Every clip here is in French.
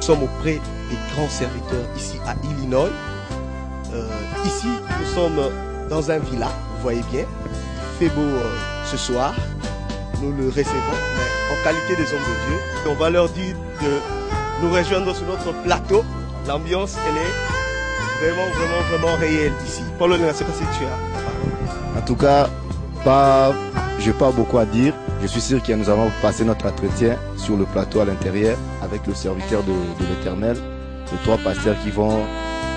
sommes auprès des grands serviteurs ici à Illinois. Ici, nous sommes dans un villa, vous voyez bien. Il fait beau ce soir. Nous le recevons, mais en qualité des hommes de Dieu. On va leur dire de nous rejoindre sur notre plateau. L'ambiance, elle est vraiment réelle ici. Paul, je ne sais pas si tu as. En tout cas, je n'ai pas beaucoup à dire. Je suis sûr que nous allons passer notre entretien sur le plateau à l'intérieur avec le serviteur de l'Éternel, les 3 pasteurs qui vont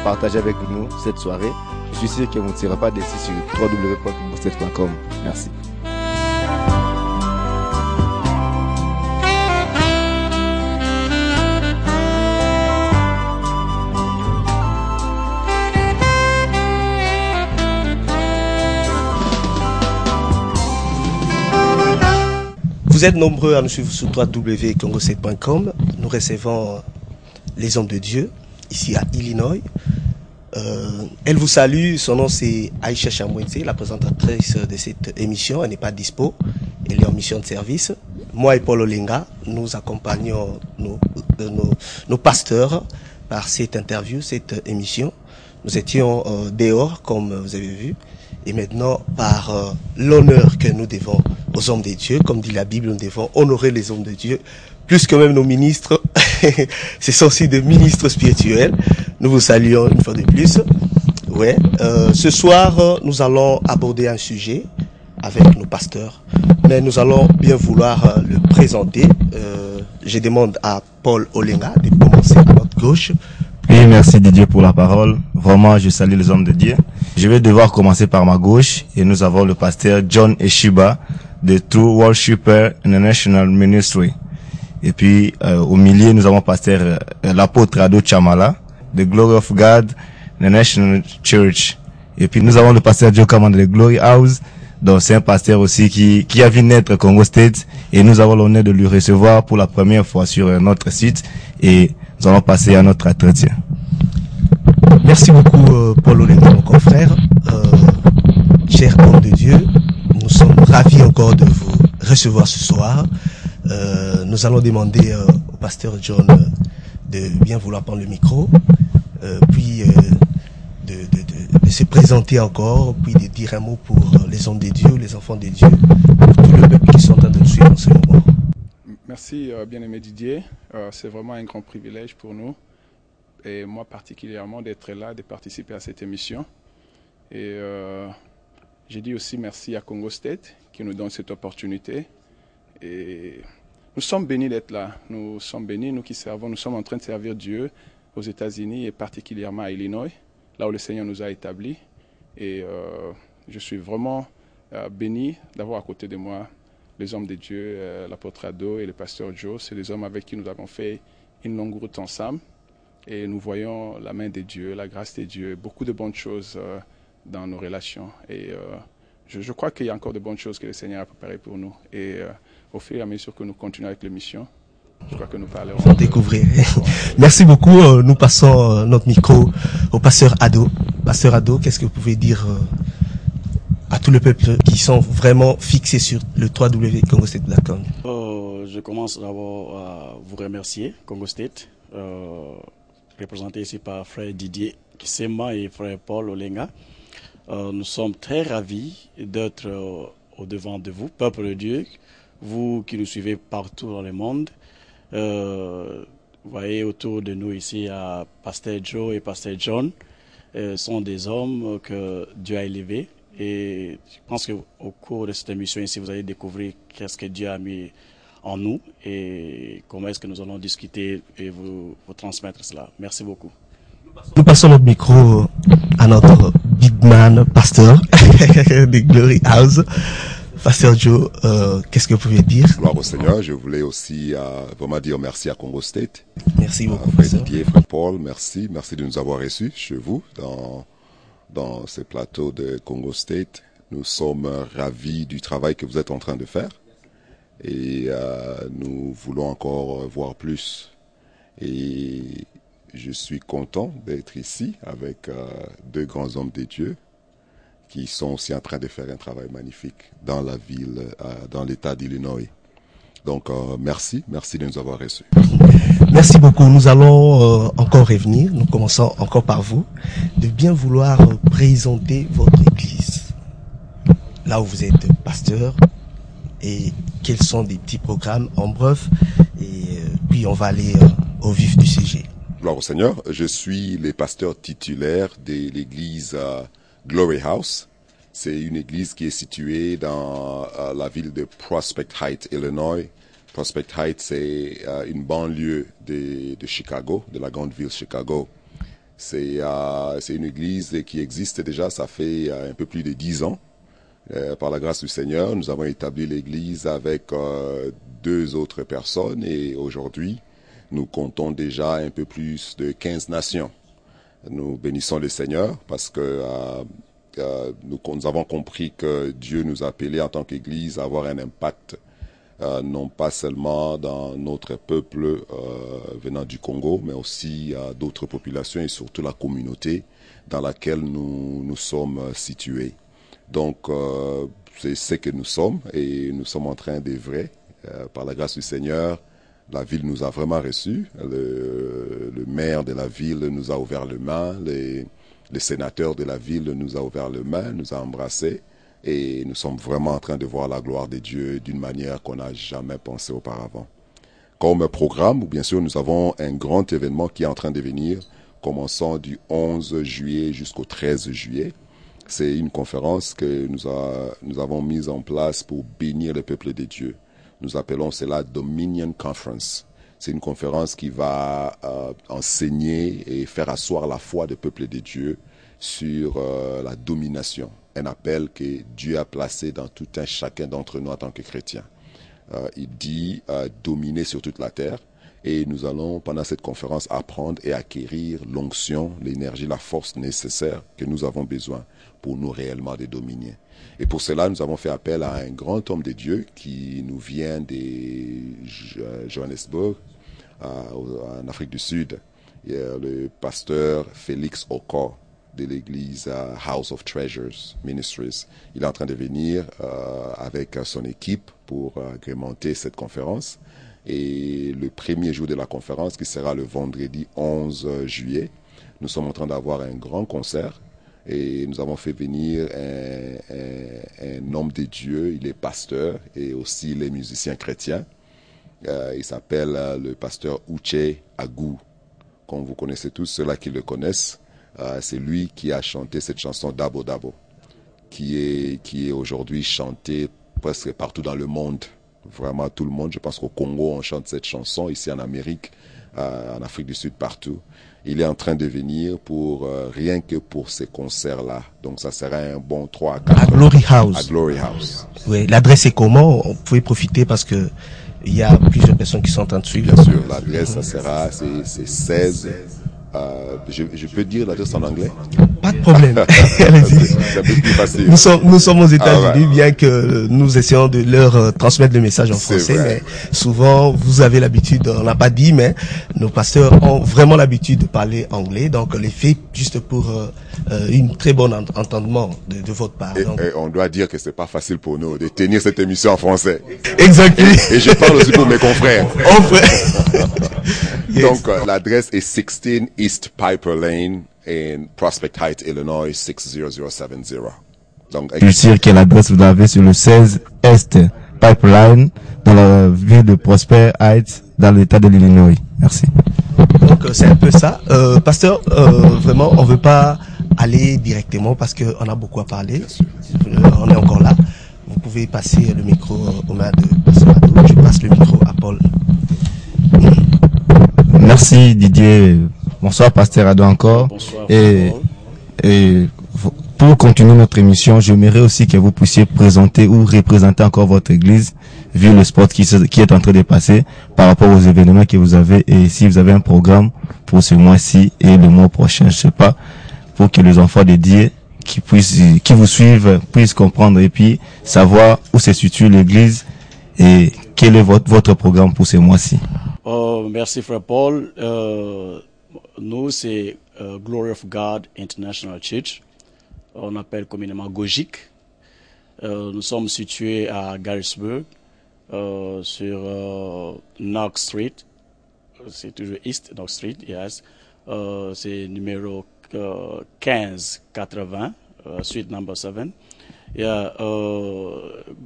partager avec nous cette soirée. Je suis sûr que vous ne serez pas déçus sur www.congostate.com. Merci. Vous êtes nombreux à nous suivre sur www.congostate.com. Nous recevons les hommes de Dieu ici à Illinois. Elle vous salue, son nom c'est Aïcha Chamouense, la présentatrice de cette émission. Elle n'est pas dispo, elle est en mission de service. Moi et Paul Olenga, nous accompagnons nos pasteurs par cette interview, cette émission. Nous étions dehors, comme vous avez vu. Et maintenant, par l'honneur que nous devons aux hommes de Dieu, comme dit la Bible, nous devons honorer les hommes de Dieu, plus que même nos ministres. Ce sont aussi des ministres spirituels. Nous vous saluons une fois de plus. Ouais. Ce soir, nous allons aborder un sujet avec nos pasteurs, mais nous allons bien vouloir le présenter. Je demande à Paul Olenga de commencer à notre gauche. Oui, merci Didier pour la parole. Vraiment, je salue les hommes de Dieu. Je vais devoir commencer par ma gauche et nous avons le pasteur John Eshiba de True Worshipper International Ministry. Et puis, au milieu, nous avons pasteur l'apôtre Ado Chamala de Glory of God International Church. Et puis, nous avons le pasteur Joe Kaman de Glory House. Donc, c'est un pasteur aussi qui a vu naître Congo State et nous avons l'honneur de lui recevoir pour la première fois sur notre site et nous allons passer à notre entretien. Merci beaucoup, Paul Olenga, mon confrère. Cher homme de Dieu, nous sommes ravis encore de vous recevoir ce soir. Nous allons demander au pasteur John de bien vouloir prendre le micro, puis de se présenter encore, puis de dire un mot pour les hommes de Dieu, les enfants de Dieu, pour tout le peuple qui sont en train de nous suivre en ce moment. Merci, bien-aimé Didier. C'est vraiment un grand privilège pour nous, et moi particulièrement, d'être là, de participer à cette émission. Et j'ai dit aussi merci à Congo State qui nous donne cette opportunité. Et nous sommes bénis d'être là. Nous sommes bénis, nous qui servons, nous sommes en train de servir Dieu aux États-Unis et particulièrement à Illinois, là où le Seigneur nous a établis. Et je suis vraiment béni d'avoir à côté de moi les hommes de Dieu, l'apôtre Ado et le pasteur Joe. C'est des hommes avec qui nous avons fait une longue route ensemble. Et nous voyons la main de Dieu, la grâce de Dieu, beaucoup de bonnes choses dans nos relations. Et je crois qu'il y a encore de bonnes choses que le Seigneur a préparées pour nous. Et au fur et à mesure que nous continuons avec l'émission, je crois que nous parlerons. Pour découvrir. Merci beaucoup. Nous passons notre micro au pasteur Ado. Pasteur Ado, qu'est-ce que vous pouvez dire à tout le peuple qui sont vraiment fixés sur le www.congostate.com? Je commence d'abord à vous remercier, Congo State, représenté ici par frère Didier Kisema et frère Paul Olenga. Nous sommes très ravis d'être au devant de vous, peuple de Dieu, vous qui nous suivez partout dans le monde. Vous voyez autour de nous ici à pasteur Joe et pasteur John, sont des hommes que Dieu a élevés. Et je pense qu'au cours de cette émission ici, vous allez découvrir qu'est-ce que Dieu a mis en nous et comment est-ce que nous allons discuter et vous transmettre cela. Merci beaucoup. Nous passons notre micro à notre big man, pasteur de Glory House. Pasteur Joe, qu'est-ce que vous pouvez dire? Gloire au Seigneur. Je voulais aussi vraiment dire merci à Congo State. Merci beaucoup, frère pasteur. Didier, frère Paul, merci. Merci de nous avoir reçus chez vous dans ce plateau de Congo State. Nous sommes ravis du travail que vous êtes en train de faire. Et nous voulons encore voir plus. Et je suis content d'être ici avec 2 grands hommes de Dieu qui sont aussi en train de faire un travail magnifique dans la ville, dans l'État d'Illinois. Donc, merci de nous avoir reçus. Merci beaucoup. Nous allons encore revenir. Nous commençons encore par vous. De bien vouloir présenter votre église. Là où vous êtes pasteur. Et quels sont des petits programmes en bref. Et puis on va aller au vif du sujet. Gloire au Seigneur. Je suis le pasteur titulaire de l'église Glory House. C'est une église qui est située dans la ville de Prospect Heights, Illinois. Prospect Heights, c'est une banlieue de Chicago, de la grande ville Chicago. C'est une église qui existe déjà, ça fait un peu plus de 10 ans. Par la grâce du Seigneur, nous avons établi l'église avec 2 autres personnes et aujourd'hui, nous comptons déjà un peu plus de 15 nations. Nous bénissons le Seigneur parce que nous avons compris que Dieu nous a appelés en tant qu'Église à avoir un impact, non pas seulement dans notre peuple venant du Congo, mais aussi d'autres populations et surtout la communauté dans laquelle nous sommes situés. Donc, c'est ce que nous sommes et nous sommes en train d'œuvrer. Par la grâce du Seigneur, la ville nous a vraiment reçus. Le maire de la ville nous a ouvert les mains. Le sénateur de la ville nous a ouvert les mains, nous a embrassés. Et nous sommes vraiment en train de voir la gloire de Dieu d'une manière qu'on n'a jamais pensé auparavant. Comme programme, bien sûr, nous avons un grand événement qui est en train de venir, commençant du 11 juillet jusqu'au 13 juillet. C'est une conférence que nous avons mise en place pour bénir le peuple de Dieu. Nous appelons cela Dominion Conference. C'est une conférence qui va enseigner et faire asseoir la foi du peuple de Dieu sur la domination. Un appel que Dieu a placé dans tout un chacun d'entre nous en tant que chrétiens. Il dit dominer sur toute la terre. Et nous allons, pendant cette conférence, apprendre et acquérir l'onction, l'énergie, la force nécessaire que nous avons besoin pour nous réellement de dominer. Et pour cela, nous avons fait appel à un grand homme de Dieu qui nous vient de Johannesburg, en Afrique du Sud. Le pasteur Félix Okor de l'église House of Treasures Ministries. Il est en train de venir avec son équipe pour agrémenter cette conférence. Et le premier jour de la conférence, qui sera le vendredi 11 juillet, nous sommes en train d'avoir un grand concert. Et nous avons fait venir un homme de Dieu, il est pasteur et aussi les musiciens chrétiens. Il s'appelle le pasteur Uche Agou. Comme vous connaissez tous, ceux-là qui le connaissent, c'est lui qui a chanté cette chanson Dabo Dabo, qui est aujourd'hui chantée presque partout dans le monde. Vraiment tout le monde. Je pense qu'au Congo, on chante cette chanson, ici en Amérique, en Afrique du Sud, partout. Il est en train de venir pour rien que pour ces concerts-là. Donc ça sera un bon 3 à 4 à Glory House. À Glory House. Oui, l'adresse est comment? On pouvait profiter parce que il y a plusieurs personnes qui sont en train de suivre. Bien sûr, l'adresse, ça sera, c'est 16. Je peux dire l'adresse en anglais? Pas de problème. Allez-y. C'est un peu plus facile. Nous sommes aux États-Unis, ouais. bien que nous essayons de leur transmettre le message en français, mais souvent vous avez l'habitude, on n'a pas dit, mais nos pasteurs ont vraiment l'habitude de parler anglais, donc les fait juste pour une très bonne entendement de votre part. Et on doit dire que c'est pas facile pour nous de tenir cette émission en français. Exactement. Et je parle aussi pour mes confrères. Oh, frère. Yes. Donc l'adresse est 16 East Piper Lane in Prospect Heights, Illinois 60070. Donc Je sais quelle adresse vous avez sur le 16 Est Pipeline dans la ville de Prosper Heights dans l'état de l'Illinois. Merci. Donc c'est un peu ça. Pasteur, vraiment on veut pas aller directement parce que on a beaucoup à parler. On est encore là. Vous pouvez passer le micro aux mains de Pasteur Ado. Je passe le micro à Paul. Merci Didier. Bonsoir Pasteur Ado encore. Bonsoir. Et pour continuer notre émission, j'aimerais aussi que vous puissiez présenter ou représenter encore votre église, vu le sport qui est en train de passer par rapport aux événements que vous avez, et si vous avez un programme pour ce mois-ci et le mois prochain, je sais pas, pour que les enfants dédiés qui vous suivent puissent comprendre et puis savoir où se situe l'église et quel est votre programme pour ce mois-ci. Merci frère Paul. Nous, c'est Glory of God International Church. On appelle communément GOGIC. Nous sommes situés à Garrisburg, sur Knox Street, c'est toujours East North Street, yes. C'est numéro 1580, suite number 7. Yeah,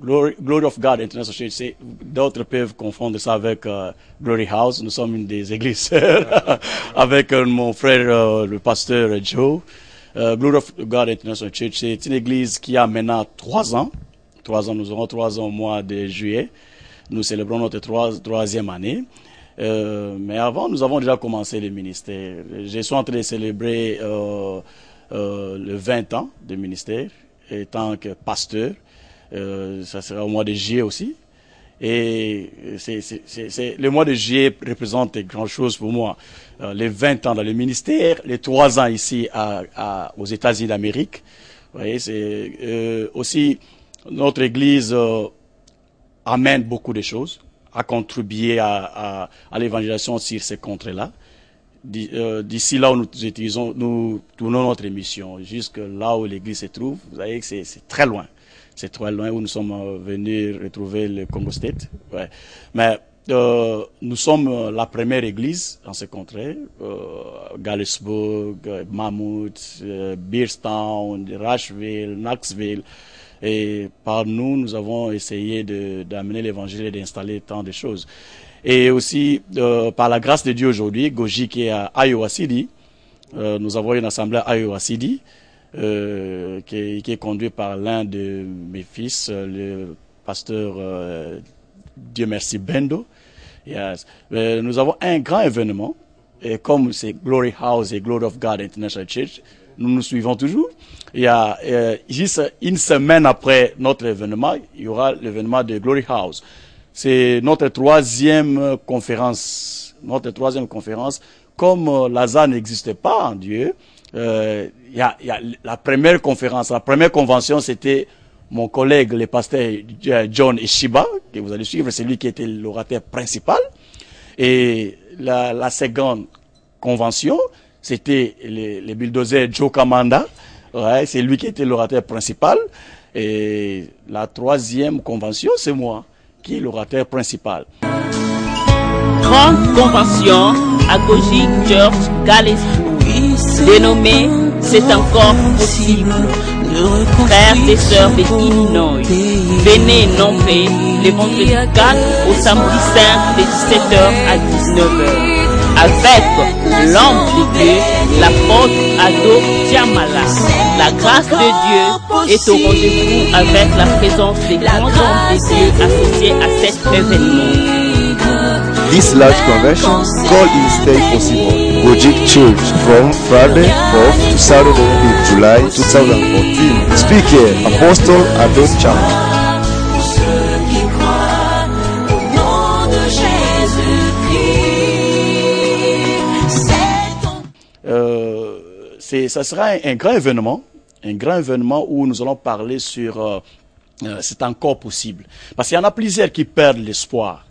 Glory of God International Church, d'autres peuvent confondre ça avec Glory House. Nous sommes une des églises avec mon frère, le pasteur Joe. Glory of God International Church, c'est une église qui a maintenant 3 ans. 3 ans, nous aurons 3 ans au mois de juillet. Nous célébrons notre troisième année. Mais avant, nous avons déjà commencé le ministère. Je suis en train de célébrer le 20 ans de ministère en tant que pasteur. Ça sera au mois de juillet aussi. Et le mois de juillet représente grand chose pour moi. Les 20 ans dans le ministère, les 3 ans ici aux États-Unis d'Amérique. Vous voyez, c'est aussi notre Église amène beaucoup de choses, a contribué à l'évangélisation sur ces contrées-là. D'ici là où nous tournons notre émission, jusque là où l'Église se trouve, vous voyez que c'est très loin. C'est très loin où nous sommes venus retrouver le Congo State. Ouais. Mais nous sommes la première église dans ces contrées. Galesburg, Mammoth, Beerstown, Rushville, Knoxville. Et par nous, nous avons essayé d'amener l'évangile et d'installer tant de choses. Et aussi, par la grâce de Dieu aujourd'hui, Goji qui est à Iowa City, nous avons une assemblée à Iowa City, qui est conduit par l'un de mes fils, le pasteur Dieu merci Bendo. Yes. Nous avons un grand événement, et comme c'est Glory House et Glory of God International Church, nous nous suivons toujours. Il y a juste une semaine après notre événement, il y aura l'événement de Glory House. C'est notre troisième conférence. Comme Lazare n'existait pas en Dieu, il y a la première conférence, la première convention, c'était mon collègue, le pasteur John Eshiba, que vous allez suivre, c'est lui qui était l'orateur principal. Et la seconde convention, c'était le bulldozer Joe Kamanda, ouais, c'est lui qui était l'orateur principal. Et la troisième convention, c'est moi, qui est l'orateur principal. Grande convention à Goji Church Galesburg, dénommée C'est encore possible. Frères et sœurs de Illinois, venez nommer les vendredis 4 au samedi 5 de 17h à 19h avec l'homme de Dieu, l'apôtre Ado Diamala. La grâce de Dieu est au rendez-vous avec la présence des grands hommes de Dieu associés à cet événement. This large convention called in stay possible. Gojik Church from Friday 4th to Saturday 5th July 2014. Speaker Apostle Ado Chama. Ça sera un grand événement où nous allons parler sur c'est encore possible. Parce qu'il y en a plusieurs qui perdent l'espoir.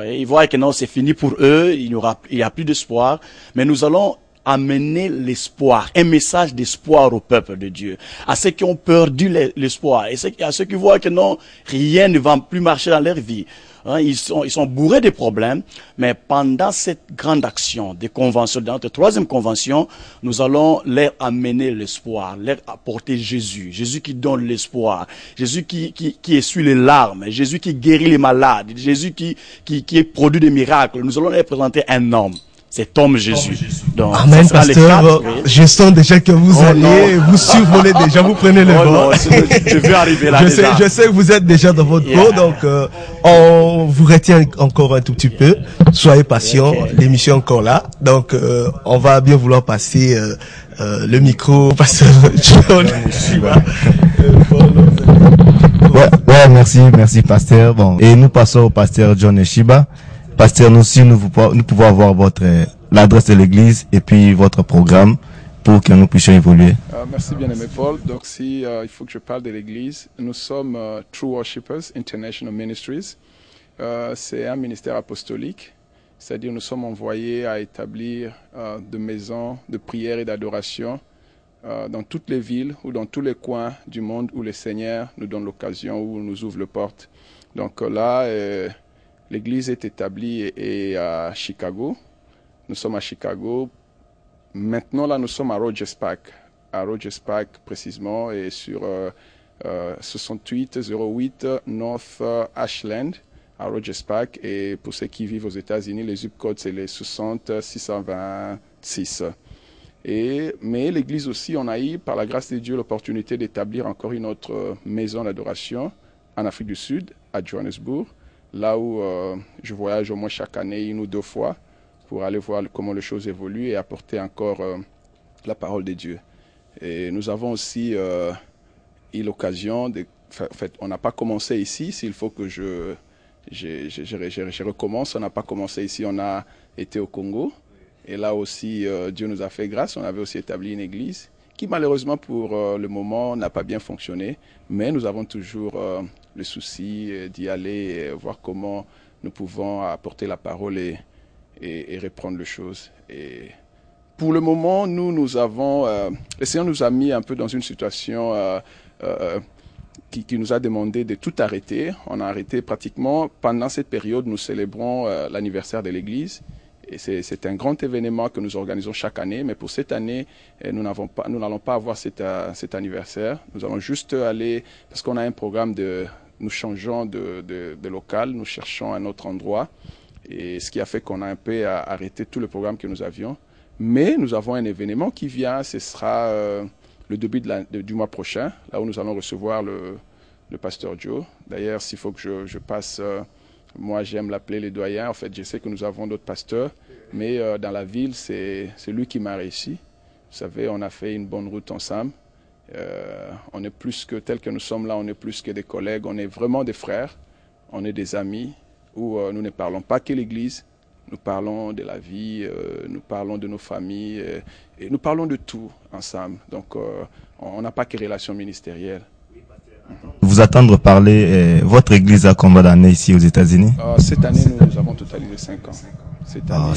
Ils voient que non, c'est fini pour eux, il n'y a plus d'espoir, mais nous allons amener l'espoir, un message d'espoir au peuple de Dieu, à ceux qui ont perdu l'espoir, et à ceux qui voient que non, rien ne va plus marcher dans leur vie. Ils sont bourrés de problèmes, mais pendant cette grande action des conventions, dans notre troisième convention, nous allons leur amener l'espoir, leur apporter Jésus. Jésus qui donne l'espoir, Jésus qui essuie les larmes, Jésus qui guérit les malades, Jésus qui est produit des miracles. Nous allons leur présenter un homme. Cet homme Jésus. Donc, amen, pasteur. Je sens déjà que vous allez vous survoler déjà, vous prenez le vent. Je vais arriver là. Je sais que vous êtes déjà dans votre peau, donc on vous retient encore un tout petit peu. Soyez patient, l'émission est encore là. Donc on va bien vouloir passer le micro au pasteur John. Merci pasteur. Bon, et nous passons au pasteur John Eshiba. Pasteur, nous aussi, nous pouvons avoir l'adresse de l'église et puis votre programme pour que nous puissions évoluer. Merci bien-aimé Paul. Donc si il faut que je parle de l'église, nous sommes True Worshippers International Ministries. C'est un ministère apostolique, c'est-à-dire nous sommes envoyés à établir des maisons de prière et d'adoration dans toutes les villes ou dans tous les coins du monde où le Seigneur nous donne l'occasion, où nous ouvre les portes. Donc là, L'église est établie à Chicago. Nous sommes à Chicago. Maintenant, là, nous sommes à Rogers Park. À Rogers Park, précisément, et sur 6808 North Ashland, à Rogers Park. Et pour ceux qui vivent aux États-Unis, les zip codes, c'est les 60626. Mais l'église aussi, on a eu, par la grâce de Dieu, l'opportunité d'établir encore une autre maison d'adoration en Afrique du Sud, à Johannesburg, là où je voyage au moins chaque année, 1 ou 2 fois, pour aller voir comment les choses évoluent et apporter encore la parole de Dieu. Et nous avons aussi eu l'occasion de... En fait, on n'a pas commencé ici, s'il faut que je recommence. On n'a pas commencé ici, on a été au Congo. Et là aussi, Dieu nous a fait grâce. On avait aussi établi une église qui, malheureusement, pour le moment, n'a pas bien fonctionné. Mais nous avons toujours le souci d'y aller et voir comment nous pouvons apporter la parole et reprendre les choses. Et pour le moment, nous avons... le Seigneur nous a mis un peu dans une situation qui nous a demandé de tout arrêter. On a arrêté pratiquement. Pendant cette période, nous célébrons l'anniversaire de l'église. Et c'est un grand événement que nous organisons chaque année, mais pour cette année, nous n'allons pas avoir cet anniversaire. Nous allons juste aller, parce qu'on a un programme nous changeons de local, nous cherchons un autre endroit, et ce qui a fait qu'on a un peu arrêté tout le programme que nous avions. Mais nous avons un événement qui vient, ce sera le début du mois prochain, là où nous allons recevoir le pasteur Joe. D'ailleurs, s'il faut que je passe... moi, j'aime l'appeler le doyen. En fait, je sais que nous avons d'autres pasteurs, mais dans la ville, c'est lui qui m'a réussi. Vous savez, on a fait une bonne route ensemble. On est plus que, tel que nous sommes là, on est plus que des collègues. On est vraiment des frères, on est des amis, où nous ne parlons pas que l'Église. Nous parlons de la vie, nous parlons de nos familles, et nous parlons de tout ensemble. Donc, on n'a pas que relation ministérielle. Vous attendre parler, votre église a combien d'années ici aux États-Unis? Cette année, nous avons totalisé 5 ans. Cette année,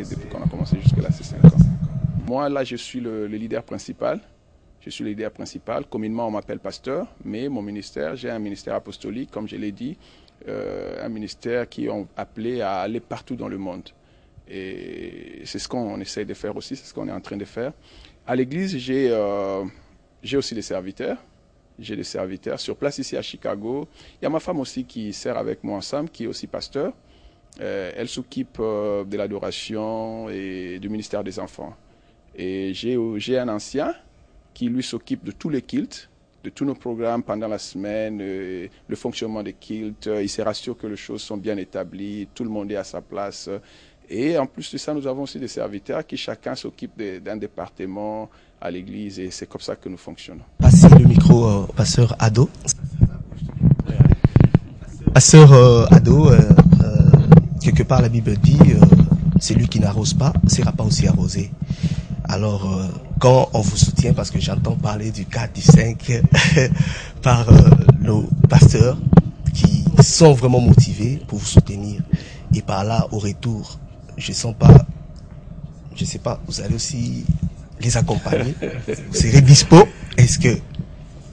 depuis qu'on a commencé jusque-là, c'est 5 ans. Moi, là, je suis le leader principal. Je suis le leader principal. Communément, on m'appelle pasteur, mais mon ministère, j'ai un ministère apostolique, comme je l'ai dit, un ministère qui est appelé à aller partout dans le monde. Et c'est ce qu'on essaie de faire aussi, c'est ce qu'on est en train de faire. À l'église, j'ai aussi des serviteurs. J'ai des serviteurs sur place ici à Chicago. Il y a ma femme aussi qui sert avec moi ensemble, qui est aussi pasteur. Elle s'occupe de l'adoration et du ministère des enfants. Et j'ai un ancien qui lui s'occupe de tous les cultes, de tous nos programmes pendant la semaine, le fonctionnement des cultes. Il se rassure que les choses sont bien établies, tout le monde est à sa place. Et en plus de ça, nous avons aussi des serviteurs qui chacun s'occupe d'un département à l'église et c'est comme ça que nous fonctionnons. Passez le micro au pasteur Ado. Pasteur Ado, quelque part la Bible dit, celui qui n'arrose pas ne sera pas aussi arrosé. Alors, quand on vous soutient, parce que j'entends parler du 4, du 5 par nos pasteurs qui sont vraiment motivés pour vous soutenir, et par là, au retour, je sais pas, vous allez aussi les accompagner, vous serez dispo. Est-ce que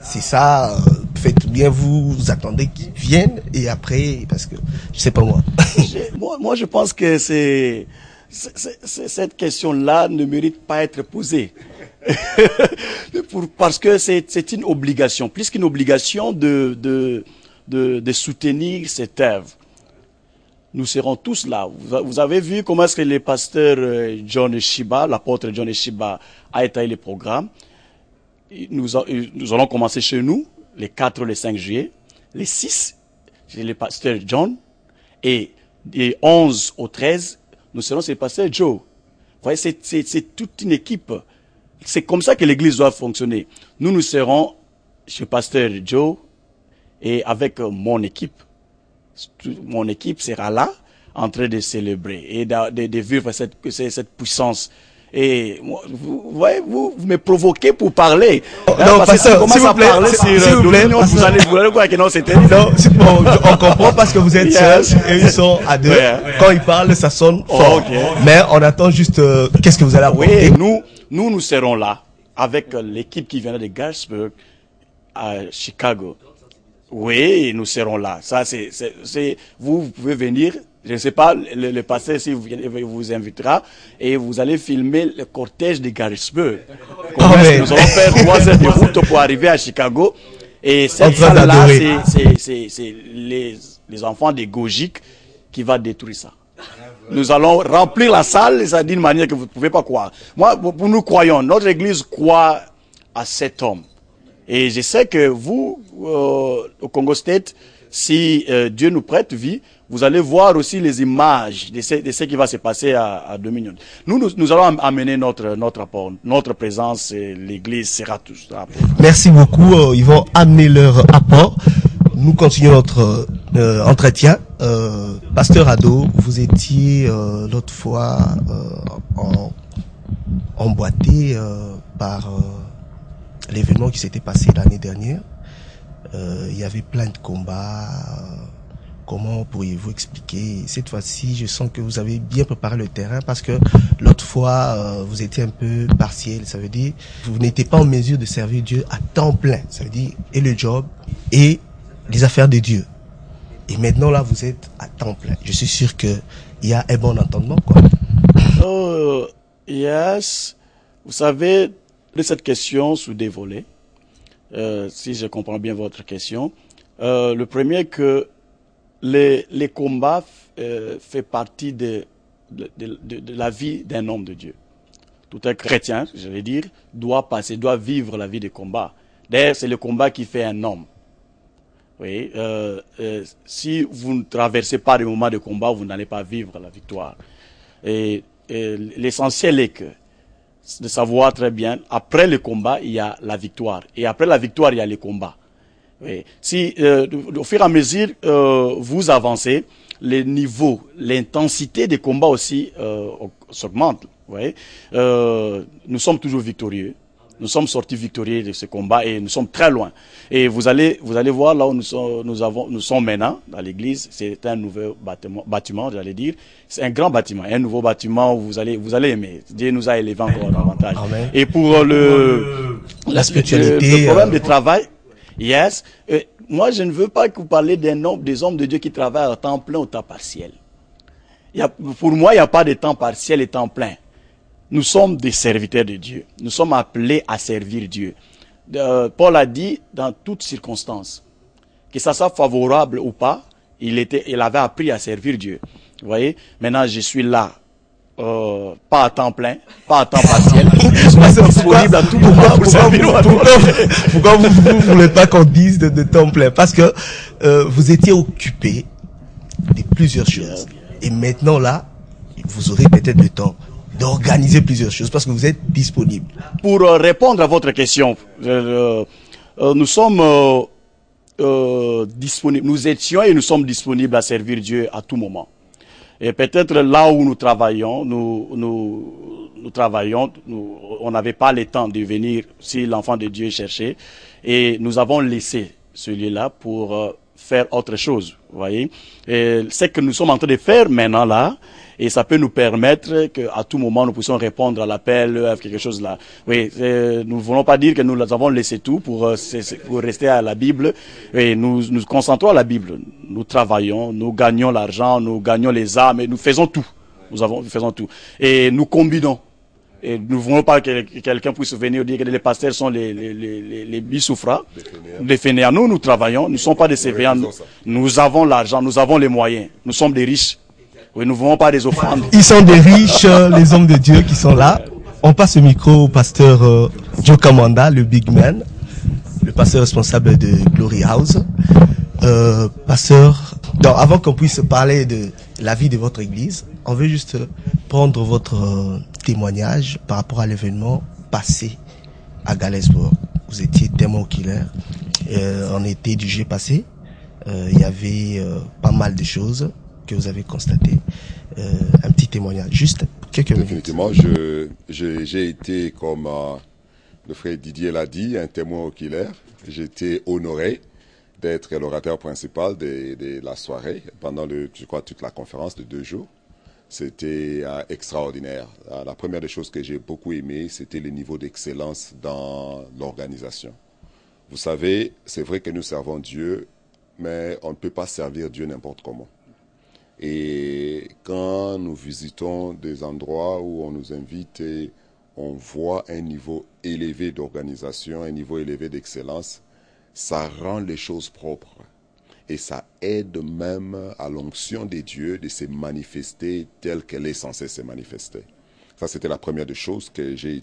c'est ça, faites bien, vous attendez qu'ils viennent et après, parce que je sais pas moi. Moi, je pense que cette question-là ne mérite pas être posée. Parce que c'est une obligation, plus qu'une obligation de soutenir cette œuvre. Nous serons tous là. Vous avez vu comment est-ce que le pasteur John Eshiba, l'apôtre John Eshiba, a étalé le programme. Nous allons commencer chez nous, les 4 et les 5 juillet. Les 6, c'est le pasteur John. Et des 11 au 13, nous serons chez le pasteur Joe. Vous voyez, c'est toute une équipe. C'est comme ça que l'église doit fonctionner. Nous serons chez le pasteur Joe et avec mon équipe. Mon équipe sera là, en train de célébrer et de vivre cette puissance. Et vous voyez, vous me provoquez pour parler. Non, pasteur, s'il vous plaît, vous allez voir que non, c'était... Non, on comprend parce que vous êtes seuls et ils sont à deux. Quand ils parlent, ça sonne fort. Mais on attend juste, qu'est-ce que vous allez apporter? Oui, nous serons là avec l'équipe qui vient de Galesburg à Chicago. Oui, nous serons là. Ça, vous pouvez venir. Je ne sais pas, le pasteur si vous invitera et vous allez filmer le cortège de Garrisburg. Nous allons faire 3 heures de route pour arriver à Chicago. Et cette salle-là, c'est les enfants des Gogiques qui va détruire ça. Nous allons remplir la salle, ça d'une manière que vous ne pouvez pas croire. Moi, nous croyons, notre église croit à cet homme. Et je sais que vous, au Congo State, si Dieu nous prête vie, vous allez voir aussi les images de ce qui va se passer à Dominion. Nous allons amener notre apport, notre présence, et l'église sera tous là. Merci beaucoup. Ils vont amener leur apport. Nous continuons notre entretien. Pasteur Ado, vous étiez l'autre fois emboîté par l'événement qui s'était passé l'année dernière. Il y avait plein de combats. Comment pourriez-vous expliquer? Cette fois-ci, je sens que vous avez bien préparé le terrain parce que l'autre fois, vous étiez un peu partiel. Ça veut dire vous n'étiez pas en mesure de servir Dieu à temps plein. Ça veut dire et le job et les affaires de Dieu. Et maintenant, là, vous êtes à temps plein. Je suis sûr qu'il y a un bon entendement, quoi. Oh, yes. Vous savez, de cette question sous des volets, si je comprends bien votre question, le premier que les combats fait partie de la vie d'un homme de Dieu. Tout un chrétien, je vais dire, doit vivre la vie de combat. D'ailleurs, c'est le combat qui fait un homme. Oui, si vous ne traversez pas des moments de combat, vous n'allez pas vivre la victoire. Et l'essentiel est que de savoir très bien, après le combat, il y a la victoire. Et après la victoire, il y a le combat. Oui. Si au fur et à mesure vous avancez, les niveaux, l'intensité des combats aussi s'augmente. Oui. Nous sommes toujours victorieux. Nous sommes sortis victorieux de ce combat et nous sommes très loin. Et vous allez voir là où nous sommes maintenant dans l'église. C'est un nouveau bâtiment, j'allais dire. C'est un grand bâtiment, un nouveau bâtiment où vous allez aimer. Dieu nous a élevés encore davantage. Amen. Et pour la spiritualité, le problème de travail, yes. Moi, je ne veux pas que vous parlez des hommes de Dieu qui travaillent à temps plein ou temps partiel. Pour moi, il n'y a pas de temps partiel et temps plein. Nous sommes des serviteurs de Dieu. Nous sommes appelés à servir Dieu. Paul a dit, dans toutes circonstances, que ça soit favorable ou pas, il avait appris à servir Dieu. Vous voyez? Maintenant, je suis là, pas à temps plein, pas à temps partiel. Je suis disponible à tout moment pour servir. Pourquoi vous ne voulez pas qu'on dise de temps plein? Parce que vous étiez occupé de plusieurs choses. Et maintenant, là, vous aurez peut-être le temps d'organiser plusieurs choses parce que vous êtes disponible. Pour répondre à votre question, nous sommes disponibles, nous étions et nous sommes disponibles à servir Dieu à tout moment. Et peut-être là où nous travaillons, on n'avait pas le temps de venir si l'enfant de Dieu cherchait et nous avons laissé ce lieu-là pour faire autre chose, vous voyez. Et c'est que nous sommes en train de faire maintenant là, et ça peut nous permettre qu'à tout moment nous puissions répondre à l'appel, à quelque chose là. Oui, nous ne voulons pas dire que nous avons laissé tout pour rester à la Bible, et nous nous concentrons à la Bible. Nous travaillons, nous gagnons l'argent, nous gagnons les âmes, et nous faisons tout. Nous faisons tout. Et nous combinons. Et nous ne voulons pas que quelqu'un puisse venir dire que les pasteurs sont les bissoufras, les fainéants. Nous travaillons, nous ne sommes pas des sévéants. Nous avons l'argent, nous avons les moyens. Nous sommes des riches. Oui, nous ne voulons pas des offrandes. Ils sont des riches, les hommes de Dieu qui sont là. On passe le micro au pasteur Joe Kamanda, le big man, le pasteur responsable de Glory House. Pasteur, donc avant qu'on puisse parler de la vie de votre église, on veut juste prendre votre témoignage par rapport à l'événement passé à Galesburg. Vous étiez témoin oculaire en été du G passé. Il y avait pas mal de choses que vous avez constatées. Un petit témoignage, juste quelques minutes. Définitivement, j'ai été, comme le frère Didier l'a dit, un témoin oculaire. J'étais honoré d'être l'orateur principal de la soirée pendant, je crois, toute la conférence de 2 jours. C'était extraordinaire. La première des choses que j'ai beaucoup aimé, c'était le niveau d'excellence dans l'organisation. Vous savez, c'est vrai que nous servons Dieu mais on ne peut pas servir Dieu n'importe comment. Et quand nous visitons des endroits où on nous invite et on voit un niveau élevé d'organisation, un niveau élevé d'excellence, ça rend les choses propres. Et ça aide même à l'onction des dieux de se manifester telle qu'elle est censée se manifester. Ça, c'était la première des choses que j'ai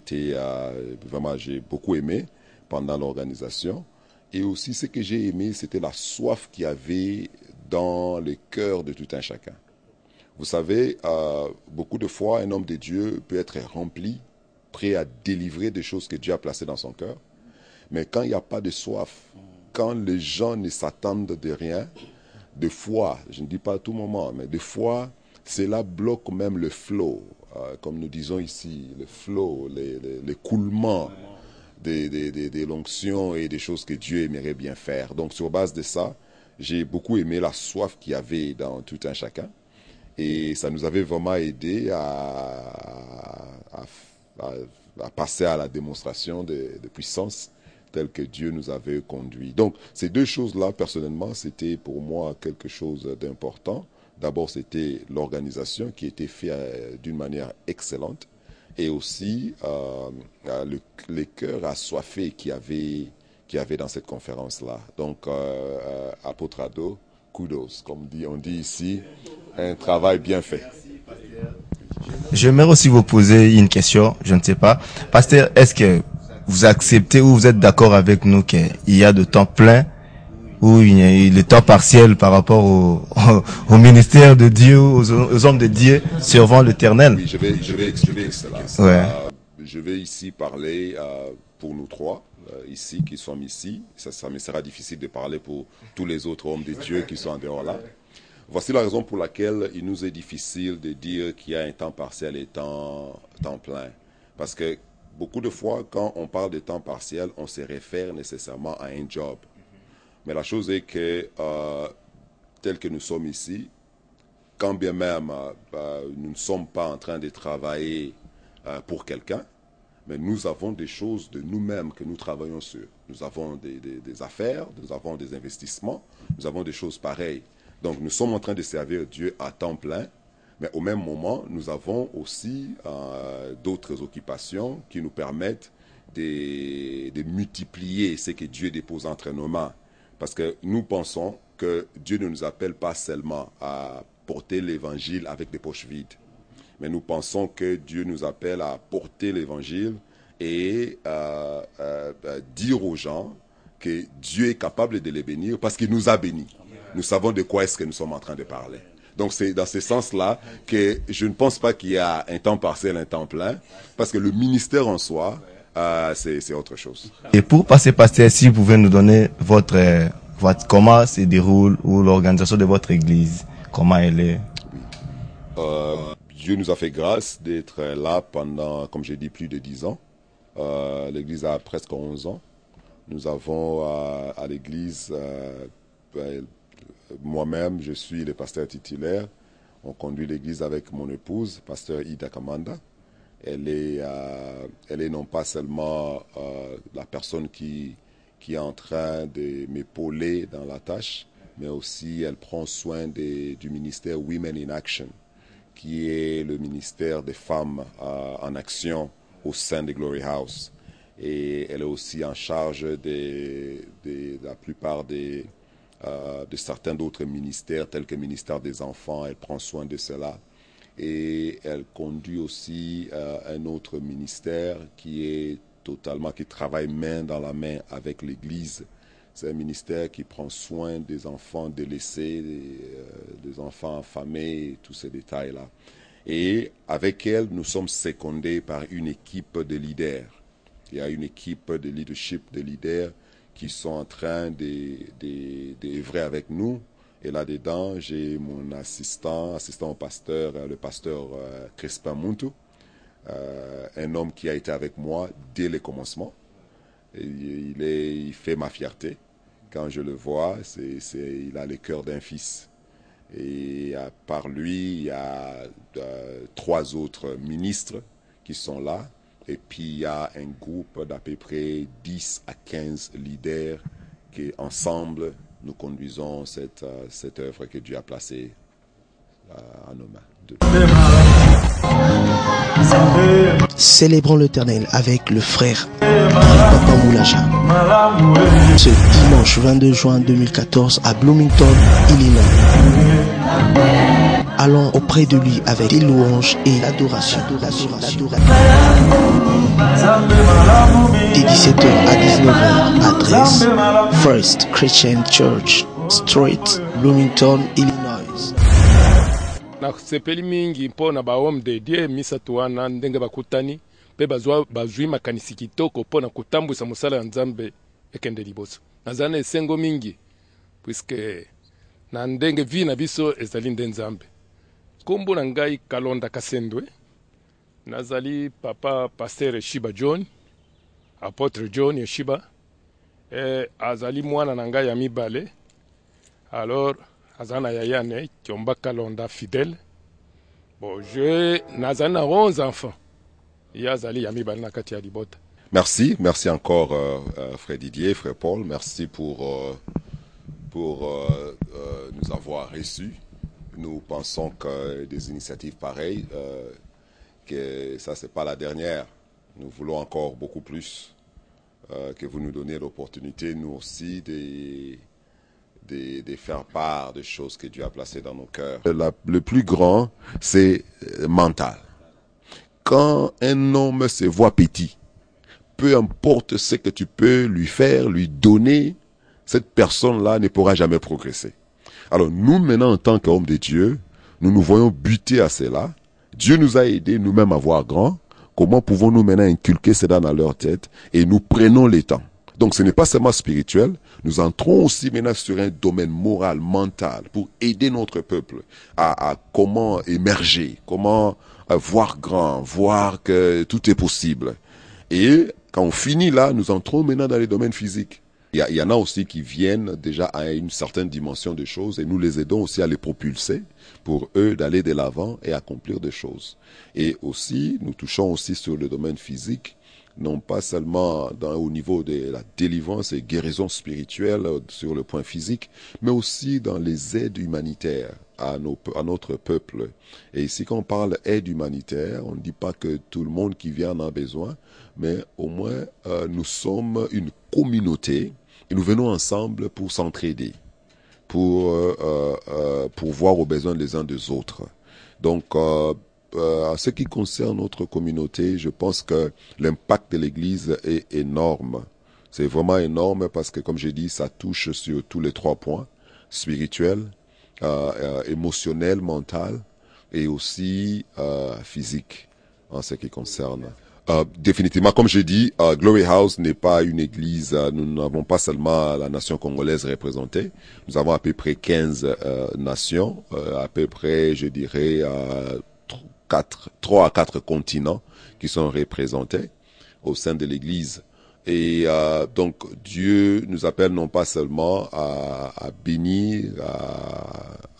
beaucoup aimé pendant l'organisation. Et aussi, ce que j'ai aimé, c'était la soif qu'il y avait dans le cœur de tout un chacun. Vous savez, beaucoup de fois, un homme de Dieu peut être rempli, prêt à délivrer des choses que Dieu a placées dans son cœur. Mais quand il n'y a pas de soif, quand les gens ne s'attendent de rien, des fois, je ne dis pas à tout moment, mais des fois, cela bloque même le flow, comme nous disons ici, le flow, l'écoulement des l'onction et des choses que Dieu aimerait bien faire. Donc, sur base de ça, j'ai beaucoup aimé la soif qu'il y avait dans tout un chacun. Et ça nous avait vraiment aidé à passer à la démonstration de puissance telle que Dieu nous avait conduit. Donc, ces deux choses-là, personnellement, c'était pour moi quelque chose d'important. D'abord, c'était l'organisation qui était faite d'une manière excellente et aussi les cœurs assoiffés qu'il y avait dans cette conférence-là. Donc, Apôtre Ado, kudos, comme on dit ici, un travail bien fait. J'aimerais aussi vous poser une question, je ne sais pas. Pasteur, est-ce que vous acceptez ou vous êtes d'accord avec nous qu'il y a de temps plein ou il y a le temps partiel par rapport au ministère de Dieu, aux hommes de Dieu servant l'Éternel? Oui, je vais expliquer cela. Ouais. Je vais ici parler pour nous trois, ici, qui sommes ici. Ça me sera difficile de parler pour tous les autres hommes de Dieu qui sont en dehors là. Voici la raison pour laquelle il nous est difficile de dire qu'il y a un temps partiel et temps plein. Parce que beaucoup de fois, quand on parle de temps partiel, on se réfère nécessairement à un job. Mais la chose est que, tel que nous sommes ici, quand bien même nous ne sommes pas en train de travailler pour quelqu'un, mais nous avons des choses de nous-mêmes que nous travaillons sur. Nous avons des affaires, nous avons des investissements, nous avons des choses pareilles. Donc nous sommes en train de servir Dieu à temps plein, mais au même moment, nous avons aussi d'autres occupations qui nous permettent de multiplier ce que Dieu dépose entre nos mains. Parce que nous pensons que Dieu ne nous appelle pas seulement à porter l'évangile avec des poches vides, mais nous pensons que Dieu nous appelle à porter l'évangile et dire aux gens que Dieu est capable de les bénir parce qu'il nous a bénis. Nous savons de quoi est-ce que nous sommes en train de parler. Donc c'est dans ce sens-là que je ne pense pas qu'il y a un temps partiel, un temps plein, parce que le ministère en soi, c'est autre chose. Et pour passer, pasteur, si vous pouvez nous donner comment se déroule ou l'organisation de votre église, comment elle est? Dieu nous a fait grâce d'être là pendant, comme j'ai dit, plus de 10 ans. L'église a presque 11 ans. Nous avons à l'église, moi-même, je suis le pasteur titulaire. On conduit l'église avec mon épouse, pasteur Ida Kamanda. Elle est non pas seulement la personne qui est en train de m'épauler dans la tâche, mais aussi elle prend soin du ministère Women in Action, qui est le ministère des femmes en action au sein de Glory House. Et elle est aussi en charge de la plupart de certains d'autres ministères, tels que le ministère des enfants. Elle prend soin de cela. Et elle conduit aussi un autre ministère qui travaille main dans la main avec l'Église. C'est un ministère qui prend soin des enfants délaissés, des enfants affamés, et tous ces détails-là. Et avec elle, nous sommes secondés par une équipe de leaders. Il y a une équipe de leadership, de leaders qui sont en train d'œuvrer avec nous. Et là-dedans, j'ai mon assistant au pasteur, le pasteur Crispin Muntu, un homme qui a été avec moi dès le commencement. Et il fait ma fierté. Quand je le vois, il a le cœur d'un fils. Et par lui, il y a 3 autres ministres qui sont là. Et puis, il y a un groupe d'à peu près 10 à 15 leaders qui, ensemble, nous conduisons cette œuvre que Dieu a placée à nos mains. Célébrons l'Éternel avec le frère Papa Moulaja. Ce dimanche 22 juin 2014 à Bloomington, Illinois. Allons auprès de lui avec des louanges et l'adoration. Dès 17h à 19h, adresse First Christian Church, Street, Bloomington, Illinois. Nasepeli mingi mpona bahomme de Dieu misatu wana ndenge bakutani mpe bazwi makanisi kitoko mpona kutambwisa mosala ya Nzambe ekende liboso. Nazana esengo mingi puisque na ndenge vi na biso ezali nde Nzambe. Kombo na ngai Kalonda Kasendwe. Nazali papa pasteur Eshiba John, apôtre John Eshiba. Azali mwana na ngai ya mibale. Alors azana yayane Kiomba Kalonda fidèle. Bon, nazana 11 enfants. Yazali ya mibale na kati ya libota. Merci encore frère Didier, frère Paul, merci pour nous avoir reçus. Nous pensons que des initiatives pareilles, que ça c'est pas la dernière. Nous voulons encore beaucoup plus, que vous nous donnez l'opportunité, nous aussi, de faire part des choses que Dieu a placées dans nos cœurs. Le plus grand, c'est mental. Quand un homme se voit petit, peu importe ce que tu peux lui faire, lui donner, cette personne-là ne pourra jamais progresser. Alors nous, maintenant, en tant qu'hommes de Dieu, nous nous voyons buter à cela. Dieu nous a aidés nous-mêmes à voir grand. Comment pouvons-nous maintenant inculquer cela dans leur tête? Et nous prenons les temps. Donc ce n'est pas seulement spirituel, nous entrons aussi maintenant sur un domaine moral, mental, pour aider notre peuple à comment émerger, comment voir grand, voir que tout est possible. Et quand on finit là, nous entrons maintenant dans les domaines physiques. Il y en a aussi qui viennent déjà à une certaine dimension de choses et nous les aidons aussi à les propulser pour eux d'aller de l'avant et accomplir des choses. Et aussi, nous touchons aussi sur le domaine physique, non pas seulement au niveau de la délivrance et guérison spirituelle sur le point physique, mais aussi dans les aides humanitaires à notre peuple. Et ici, quand on parle aide humanitaire, on ne dit pas que tout le monde qui vient en a besoin, mais au moins, nous sommes une communauté et nous venons ensemble pour s'entraider, pour voir aux besoins des uns des autres. Donc, en ce qui concerne notre communauté, je pense que l'impact de l'Église est énorme. C'est vraiment énorme parce que, comme j'ai dit, ça touche sur tous les 3 points, spirituel, émotionnel, mental et aussi physique en ce qui concerne. Définitivement, comme j'ai dit, Glory House n'est pas une église, nous n'avons pas seulement la nation congolaise représentée, nous avons à peu près 15 nations, à peu près, je dirais, 3 à 4 continents qui sont représentés au sein de l'église. Et donc Dieu nous appelle non pas seulement à bénir,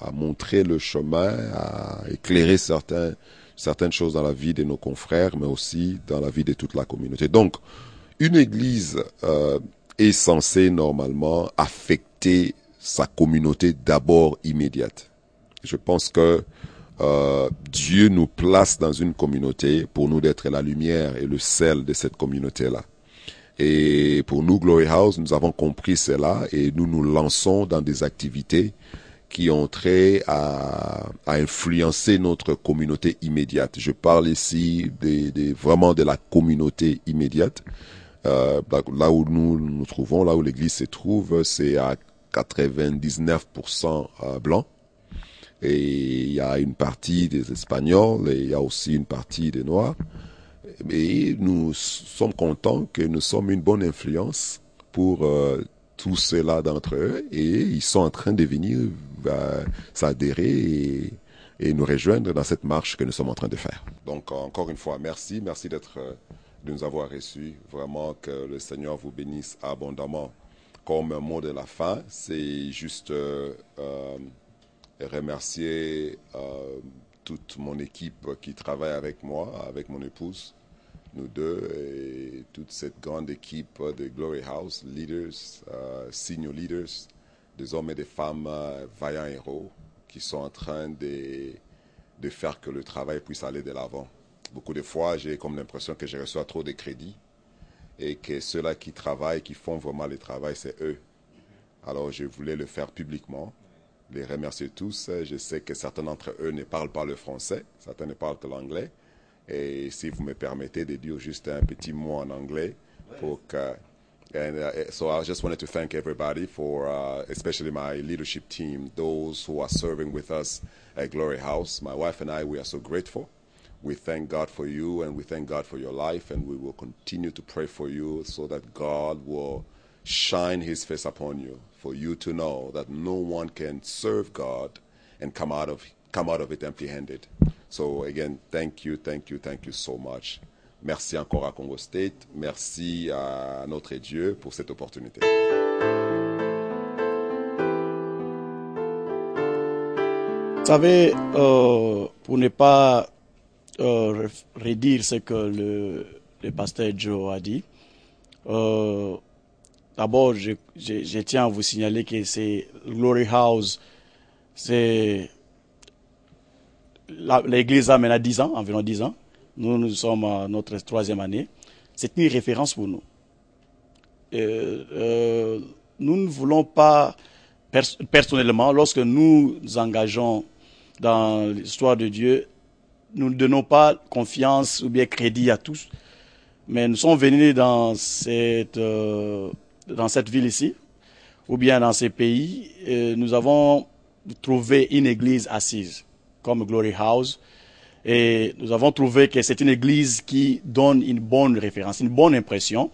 à montrer le chemin, à éclairer certaines choses dans la vie de nos confrères, mais aussi dans la vie de toute la communauté. Donc, une église est censée normalement affecter sa communauté d'abord immédiate. Je pense que Dieu nous place dans une communauté pour nous d'être la lumière et le sel de cette communauté-là. Et pour nous, Glory House, nous avons compris cela et nous nous lançons dans des activités qui ont trait à influencer notre communauté immédiate. Je parle ici vraiment de la communauté immédiate. Là où nous trouvons, là où l'église se trouve, c'est à 99% blanc. Et il y a une partie des Espagnols et il y a aussi une partie des Noirs. Et nous sommes contents que nous sommes une bonne influence pour tous ceux-là d'entre eux et ils sont en train de venir s'adhérer et nous rejoindre dans cette marche que nous sommes en train de faire. Donc encore une fois, merci de nous avoir reçus. Vraiment que le Seigneur vous bénisse abondamment. Comme un mot de la fin, c'est juste remercier toute mon équipe qui travaille avec moi, avec mon épouse, nous deux, et toute cette grande équipe de Glory House, leaders, senior leaders, des hommes et des femmes vaillants héros qui sont en train de faire que le travail puisse aller de l'avant. Beaucoup de fois, j'ai comme l'impression que je reçois trop de crédits et que ceux-là qui travaillent, qui font vraiment le travail, c'est eux. Alors, je voulais le faire publiquement, les remercier tous. Je sais que certains d'entre eux ne parlent pas le français, certains ne parlent que l'anglais. Et si vous me permettez de dire juste un petit mot en anglais pour que... so I just wanted to thank everybody for, especially my leadership team, those who are serving with us at Glory House. My wife and I, we are so grateful. We thank God for you and we thank God for your life, and we will continue to pray for you so that God will shine his face upon you, for you to know that no one can serve God and come out of it empty-handed. So again, thank you so much. Merci encore à Congo State. Merci à notre Dieu pour cette opportunité. Vous savez, pour ne pas redire ce que le pasteur Joe a dit, d'abord, je tiens à vous signaler que c'est Glory House, c'est l'église a maintenant 10 ans, environ 10 ans. Nous sommes à notre 3e année. C'est une référence pour nous. Nous ne voulons pas, personnellement, lorsque nous nous engageons dans l'histoire de Dieu, nous ne donnons pas confiance ou bien crédit à tous. Mais nous sommes venus dans cette ville ici, ou bien dans ces pays, nous avons trouvé une église assise, comme Glory House. Et nous avons trouvé que c'est une église qui donne une bonne référence, une bonne impression.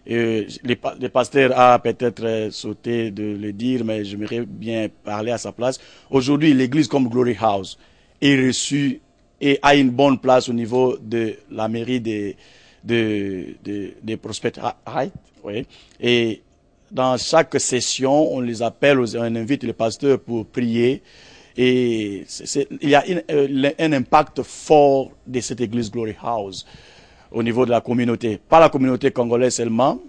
Le pasteur a peut-être sauté de le dire, mais j'aimerais bien parler à sa place. Aujourd'hui, l'église comme Glory House est reçue et a une bonne place au niveau de la mairie des Prospect Heights. Oui. Et dans chaque session, on les appelle, on invite les pasteurs pour prier. Et il y a un impact fort de cette église Glory House au niveau de la communauté. Pas la communauté congolaise seulement,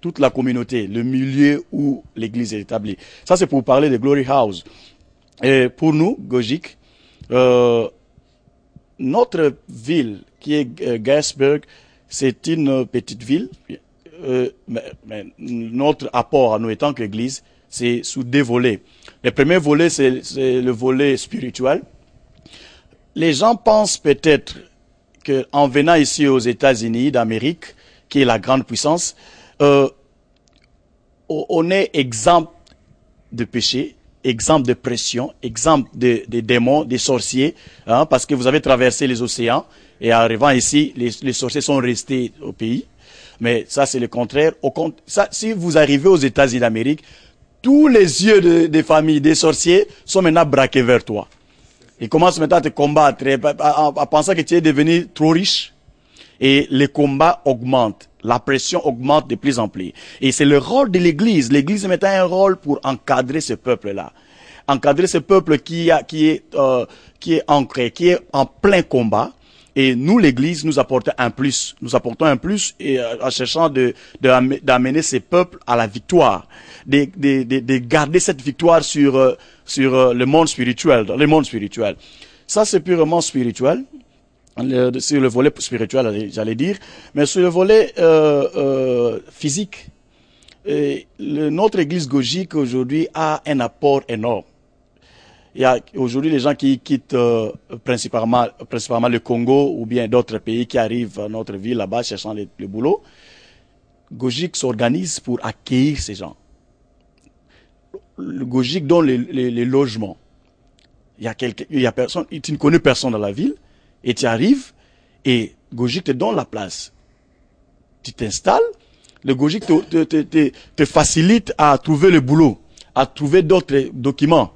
toute la communauté, le milieu où l'église est établie. Ça, c'est pour parler de Glory House. Et pour nous, Gojik, notre ville, qui est Gersberg, c'est une petite ville. Mais notre apport à nous étant qu'église, c'est sous 2 volets. Le premier volet, c'est le volet spirituel. Les gens pensent peut-être qu'en venant ici aux États-Unis d'Amérique, qui est la grande puissance, on est exempt de péché, exempt de pression, exempt des démons, des sorciers, hein, parce que vous avez traversé les océans et arrivant ici, les sorciers sont restés au pays. Mais ça, c'est le contraire. Si vous arrivez aux États-Unis d'Amérique, tous les yeux des familles, des sorciers, sont maintenant braqués vers toi. Ils commencent maintenant à te combattre, à penser que tu es devenu trop riche. Et les combats augmentent. La pression augmente de plus en plus. Et c'est le rôle de l'Église. L'Église est maintenant un rôle pour encadrer ce peuple-là. Encadrer ce peuple qui est ancré, qui est en plein combat. Et nous, l'Église, nous apportons un plus. Nous apportons un plus et, en cherchant d'amener ces peuples à la victoire. De garder cette victoire sur le monde spirituel. Ça, c'est purement spirituel. Sur le volet spirituel, j'allais dire. Mais sur le volet physique, notre Église Gojik aujourd'hui a un apport énorme. Il y a aujourd'hui les gens qui quittent principalement le Congo ou bien d'autres pays qui arrivent à notre ville là-bas cherchant le boulot. Gojik s'organise pour accueillir ces gens. Le Gojik donne les logements. Il y a personne, tu ne connais personne dans la ville et tu arrives et Gojik te donne la place. Tu t'installes, le Gojik te facilite à trouver le boulot, à trouver d'autres documents.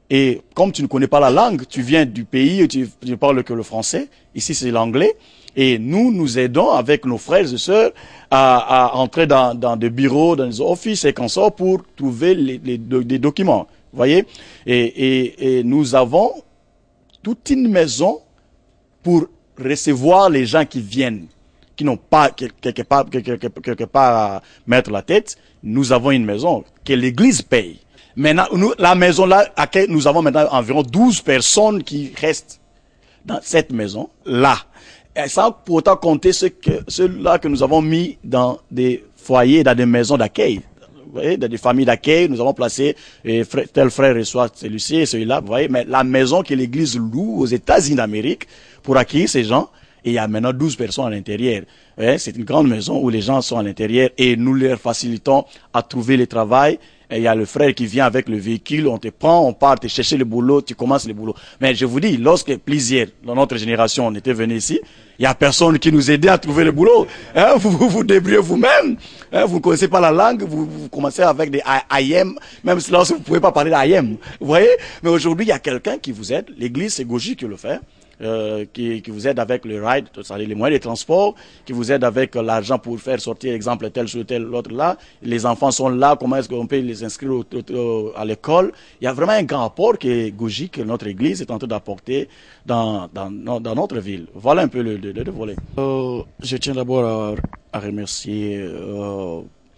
Et comme tu ne connais pas la langue, tu viens du pays et tu ne parles que le français. Ici, c'est l'anglais. Et nous aidons avec nos frères et sœurs à entrer dans des bureaux, dans des offices et qu'on sort pour trouver des documents. Vous voyez? Et nous avons toute une maison pour recevoir les gens qui viennent, qui n'ont pas quelque part à mettre la tête. Nous avons une maison que l'Église paye. Maintenant, nous, la maison là, à laquelle nous avons maintenant environ 12 personnes qui restent dans cette maison-là. Sans pour autant compter ceux-là que nous avons mis dans des foyers, dans des maisons d'accueil. Vous voyez, dans des familles d'accueil, nous avons placé tel frère reçoit celui-ci et celui-là. Vous voyez, mais la maison que l'Église loue aux États-Unis d'Amérique pour accueillir ces gens, et il y a maintenant 12 personnes à l'intérieur. C'est une grande maison où les gens sont à l'intérieur et nous leur facilitons à trouver le travail. Et il y a le frère qui vient avec le véhicule, on te prend, on part te chercher le boulot, tu commences le boulot. Mais je vous dis, lorsque plusieurs, dans notre génération, on était venus ici, il n'y a personne qui nous aidait à trouver le boulot. Vous vous débrouillez vous-même. Vous ne connaissez pas la langue, vous commencez avec des IM, même si lorsque vous ne pouvez pas parler d'IM. Vous voyez? Mais aujourd'hui, il y a quelqu'un qui vous aide. L'église, c'est Goji qui le fait. Qui vous aide avec le ride, c'est-à-dire les moyens de transport, qui vous aide avec l'argent pour faire sortir, exemple, tel sur tel, l'autre là. Les enfants sont là, comment est-ce qu'on peut les inscrire à l'école. Il y a vraiment un grand apport que Goji, que notre église est en train d'apporter dans notre ville. Voilà un peu le volet. Je tiens d'abord à remercier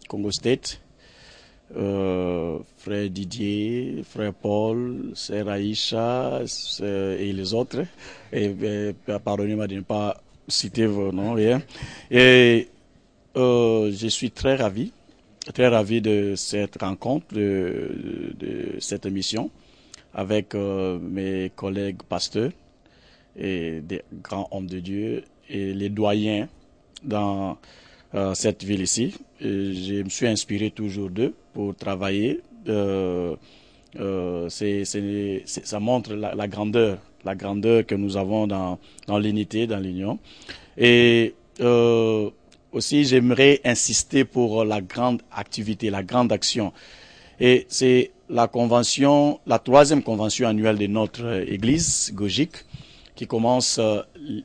Congo State, frère Didier, frère Paul, sœur Aïcha et les autres. Et pardonnez-moi de ne pas citer vos noms. Et je suis très ravi de cette rencontre, de cette émission avec mes collègues pasteurs et des grands hommes de Dieu et les doyens dans cette ville ici. Et je me suis inspiré toujours d'eux pour travailler. Ça montre la grandeur que nous avons dans l'unité, dans l'union. Et aussi, j'aimerais insister pour la grande activité, la grande action. Et c'est la troisième convention annuelle de notre église, Gojic, qui commence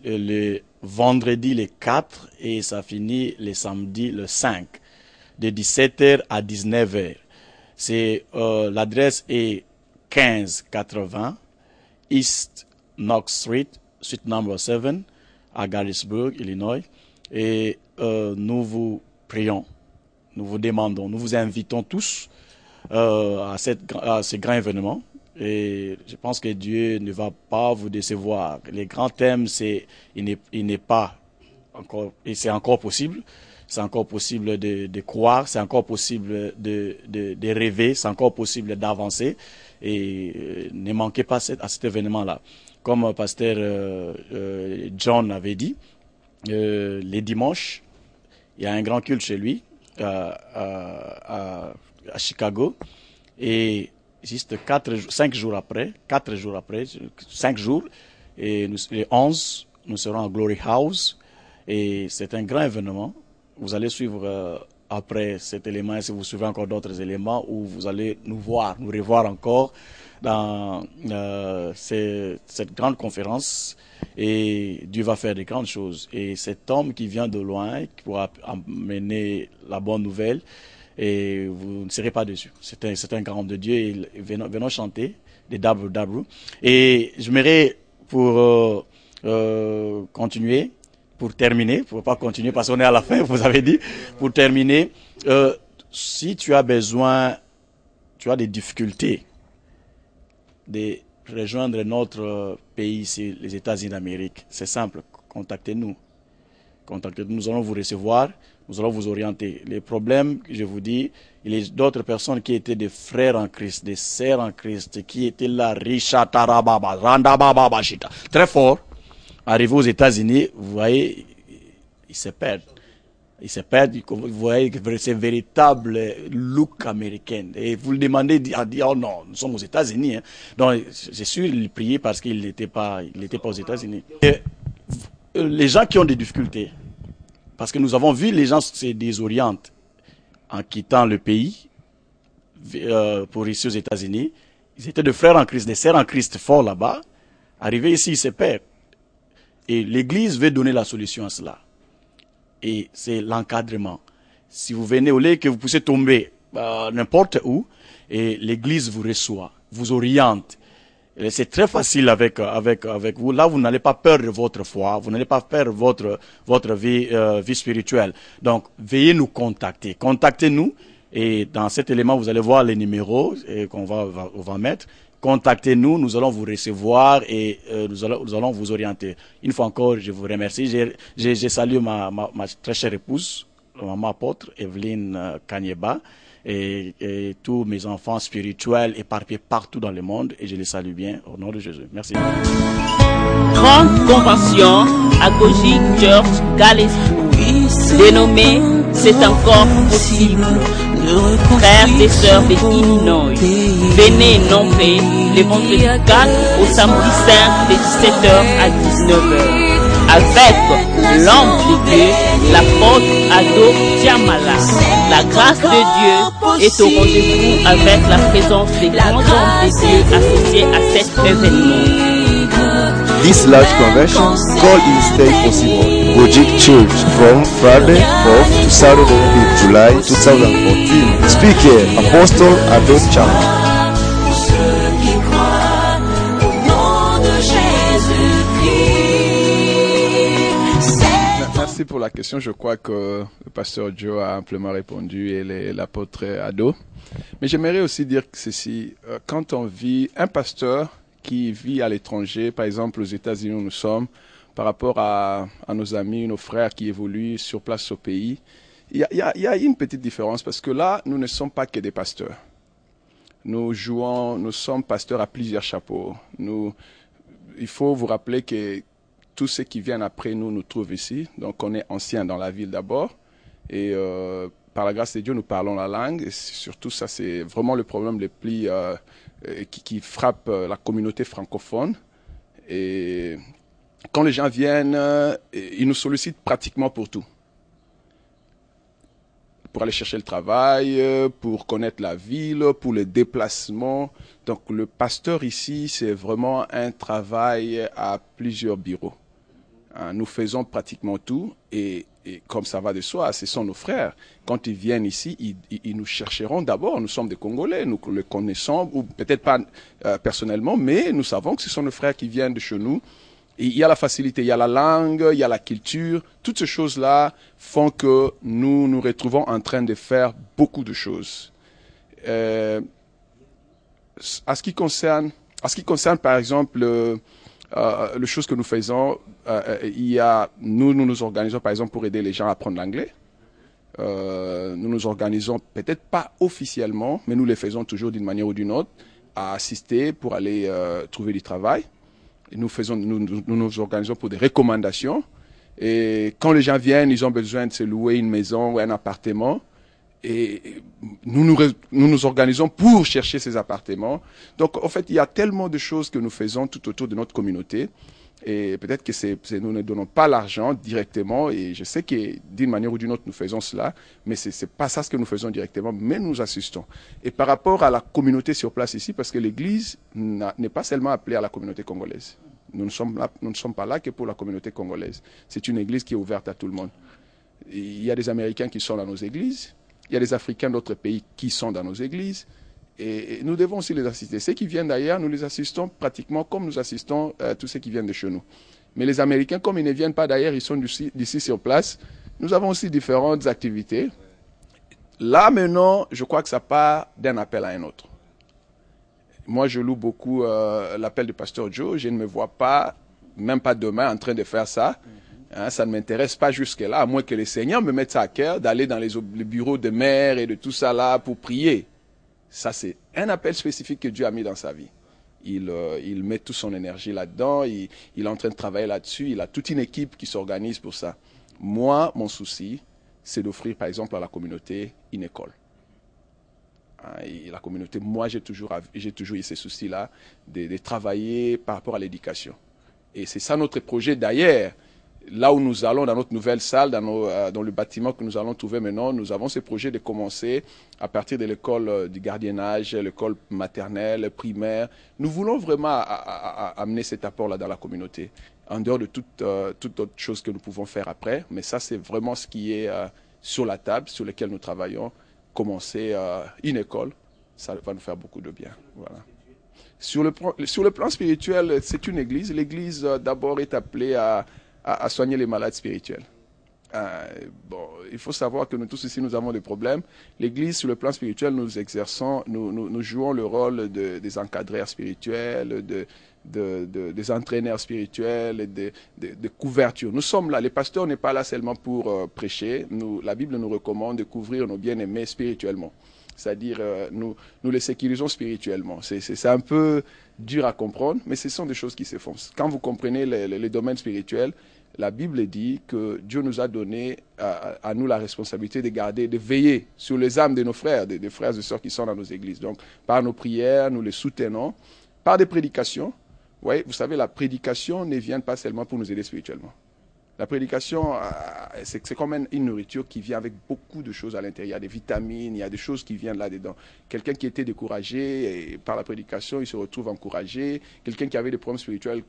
le vendredi le 4 et ça finit le samedi le 5, de 17h à 19h. L'adresse est 1580 East Knox Street, suite number 7, à Garrisburg, Illinois. Et nous vous prions, nous vous demandons, nous vous invitons tous à ce grand événement. Et je pense que Dieu ne va pas vous décevoir. Les grands thèmes, il n'est pas encore, et c'est encore possible. C'est encore possible de croire, c'est encore possible de rêver, c'est encore possible d'avancer. Et ne manquez pas à cet événement-là. Comme pasteur John avait dit, les dimanches, il y a un grand culte chez lui à Chicago. Et juste 5 jours après, et les 11, nous serons à Glory House. Et c'est un grand événement. Vous allez suivre après cet élément, et si vous suivez encore d'autres éléments, où vous allez nous revoir encore dans cette grande conférence. Et Dieu va faire de grandes choses. Et cet homme qui vient de loin, qui pourra amener la bonne nouvelle, et vous ne serez pas déçus. C'est un grand homme de Dieu. Et venons chanter des Dabru Dabru. Et j'aimerais pour continuer, pour terminer, pour ne pas continuer parce qu'on est à la fin, vous avez dit, pour terminer, si tu as besoin, tu as des difficultés de rejoindre notre pays ici, les États-Unis d'Amérique, c'est simple, contactez-nous. Contactez-nous, nous allons vous recevoir, nous allons vous orienter. Les problèmes, je vous dis, il y a d'autres personnes qui étaient des frères en Christ, des sœurs en Christ, qui étaient là, très fort. Arrivés aux États-Unis, vous voyez, ils se perdent. Ils se perdent, vous voyez, c'est véritable look américain. Et vous le demandez à dire, oh non, nous sommes aux États-Unis. Hein. Donc, c'est sûr, il priait parce qu'il n'était pas aux États-Unis. Les gens qui ont des difficultés, parce que nous avons vu les gens se désorientent en quittant le pays pour ici aux États-Unis. Ils étaient des frères en Christ, des sœurs en Christ forts là-bas. Arrivés ici, ils se perdent. Et l'Église veut donner la solution à cela. Et c'est l'encadrement. Si vous venez au lieu que vous puissiez tomber n'importe où, et l'Église vous reçoit, vous oriente. C'est très facile avec vous. Là, vous n'allez pas perdre votre foi, vous n'allez pas perdre votre vie spirituelle. Donc, veuillez nous contacter. Contactez-nous Et dans cet élément, vous allez voir les numéros qu'on va mettre. Contactez-nous, nous allons vous recevoir et nous allons vous orienter. Une fois encore, je vous remercie. J'ai salué ma très chère épouse, maman apôtre, Evelyne Kanyeba, et tous mes enfants spirituels éparpillés partout dans le monde, et je les salue bien au nom de Jésus. Merci. Grande convention Agogic Church Galaxy, dénommée C'est encore possible. Frères et sœurs de Illinois, venez nommer les vendredis 4 au samedi 5 de 17h à 19h. Avec l'homme de Dieu, l'apôtre Ado Diamala. La grâce de Dieu est au rendez-vous avec la présence des grands hommes de Dieu associés à cet événement. This large convention call is stay possible. Agogic Church from Friday 4th to Saturday 5th July 2014. Speaker Apostle Ado Diamala. Merci pour la question. Je crois que le pasteur Joe a amplement répondu et l'apôtre Ado. Mais j'aimerais aussi dire ceci. Quand on vit, un pasteur qui vit à l'étranger, par exemple aux États-Unis où nous sommes, par rapport à nos amis, nos frères qui évoluent sur place au pays, il y a une petite différence parce que là, nous ne sommes pas que des pasteurs. Nous sommes pasteurs à plusieurs chapeaux. Il faut vous rappeler que tous ceux qui viennent après nous trouvent ici. Donc on est anciens dans la ville d'abord. Et par la grâce de Dieu, nous parlons la langue. Et surtout, ça c'est vraiment le problème le plus qui frappe la communauté francophone. Et quand les gens viennent, ils nous sollicitent pratiquement pour tout. Pour aller chercher le travail, pour connaître la ville, pour les déplacements. Donc le pasteur ici, c'est vraiment un travail à plusieurs bureaux. Nous faisons pratiquement tout et comme ça va de soi, ce sont nos frères. Quand ils viennent ici, ils nous chercheront d'abord. Nous sommes des Congolais, nous les connaissons, ou peut-être pas personnellement, mais nous savons que ce sont nos frères qui viennent de chez nous. Et il y a la facilité, il y a la langue, il y a la culture. Toutes ces choses-là font que nous nous retrouvons en train de faire beaucoup de choses. À ce qui concerne par exemple les choses que nous faisons, nous nous organisons par exemple pour aider les gens à apprendre l'anglais. Nous nous organisons peut-être pas officiellement, mais nous les faisons toujours d'une manière ou d'une autre, à assister pour aller trouver du travail. Et nous nous organisons pour des recommandations. Et quand les gens viennent, ils ont besoin de se louer une maison ou un appartement. Et nous nous organisons pour chercher ces appartements. Donc, en fait, il y a tellement de choses que nous faisons tout autour de notre communauté. Et peut-être que nous ne donnons pas l'argent directement. Et je sais que d'une manière ou d'une autre, nous faisons cela. Mais c'est pas ça ce que nous faisons directement. Mais nous assistons. Et par rapport à la communauté sur place ici, parce que l'Église n'est pas seulement appelée à la communauté congolaise. Nous ne sommes pas là que pour la communauté congolaise. C'est une Église qui est ouverte à tout le monde. Il y a des Américains qui sont dans nos églises. Il y a des Africains d'autres pays qui sont dans nos églises et nous devons aussi les assister. Ceux qui viennent d'ailleurs, nous les assistons pratiquement comme nous assistons tous ceux qui viennent de chez nous. Mais les Américains, comme ils ne viennent pas d'ailleurs, ils sont d'ici sur place. Nous avons aussi différentes activités. Là maintenant, je crois que ça part d'un appel à un autre. Moi, je loue beaucoup l'appel du pasteur Joe. Je ne me vois pas, même pas demain, en train de faire ça. Ça ne m'intéresse pas jusque-là, à moins que les Seigneurs me mettent ça à cœur, d'aller dans les bureaux de maire et de tout ça là pour prier. Ça, c'est un appel spécifique que Dieu a mis dans sa vie. Il met toute son énergie là-dedans, il est en train de travailler là-dessus, il a toute une équipe qui s'organise pour ça. Moi, mon souci, c'est d'offrir, par exemple, à la communauté une école. Et la communauté, moi, j'ai toujours eu ces soucis-là de travailler par rapport à l'éducation. Et c'est ça notre projet d'ailleurs. Là où nous allons, dans notre nouvelle salle, dans le bâtiment que nous allons trouver maintenant, nous avons ce projet de commencer à partir de l'école du gardiennage, l'école maternelle, primaire. Nous voulons vraiment amener cet apport-là dans la communauté, en dehors de toute autre chose que nous pouvons faire après. Mais ça, c'est vraiment ce qui est sur la table, sur lequel nous travaillons. Commencer une école, ça va nous faire beaucoup de bien. Voilà. Sur le plan spirituel, c'est une église. L'église, d'abord, est appelée à soigner les malades spirituels. Bon, il faut savoir que nous tous ici, nous avons des problèmes. L'Église, sur le plan spirituel, nous exerçons, nous jouons le rôle des encadreurs spirituels, des entraîneurs spirituels, de couverture. Nous sommes là. Les pasteurs n'est pas là seulement pour prêcher. La Bible nous recommande de couvrir nos bien-aimés spirituellement. C'est-à-dire, nous les sécurisons spirituellement. C'est un peu dur à comprendre, mais ce sont des choses qui se font. Quand vous comprenez les domaines spirituels, la Bible dit que Dieu nous a donné à nous la responsabilité de garder, de veiller sur les âmes de nos frères, des frères et sœurs qui sont dans nos églises. Donc, par nos prières, nous les soutenons, par des prédications. Ouais, vous savez, la prédication ne vient pas seulement pour nous aider spirituellement. La prédication, c'est comme une nourriture qui vient avec beaucoup de choses à l'intérieur. Il y a des vitamines, il y a des choses qui viennent là-dedans. Quelqu'un qui était découragé, et par la prédication, il se retrouve encouragé. Quelqu'un qui avait des problèmes spirituels,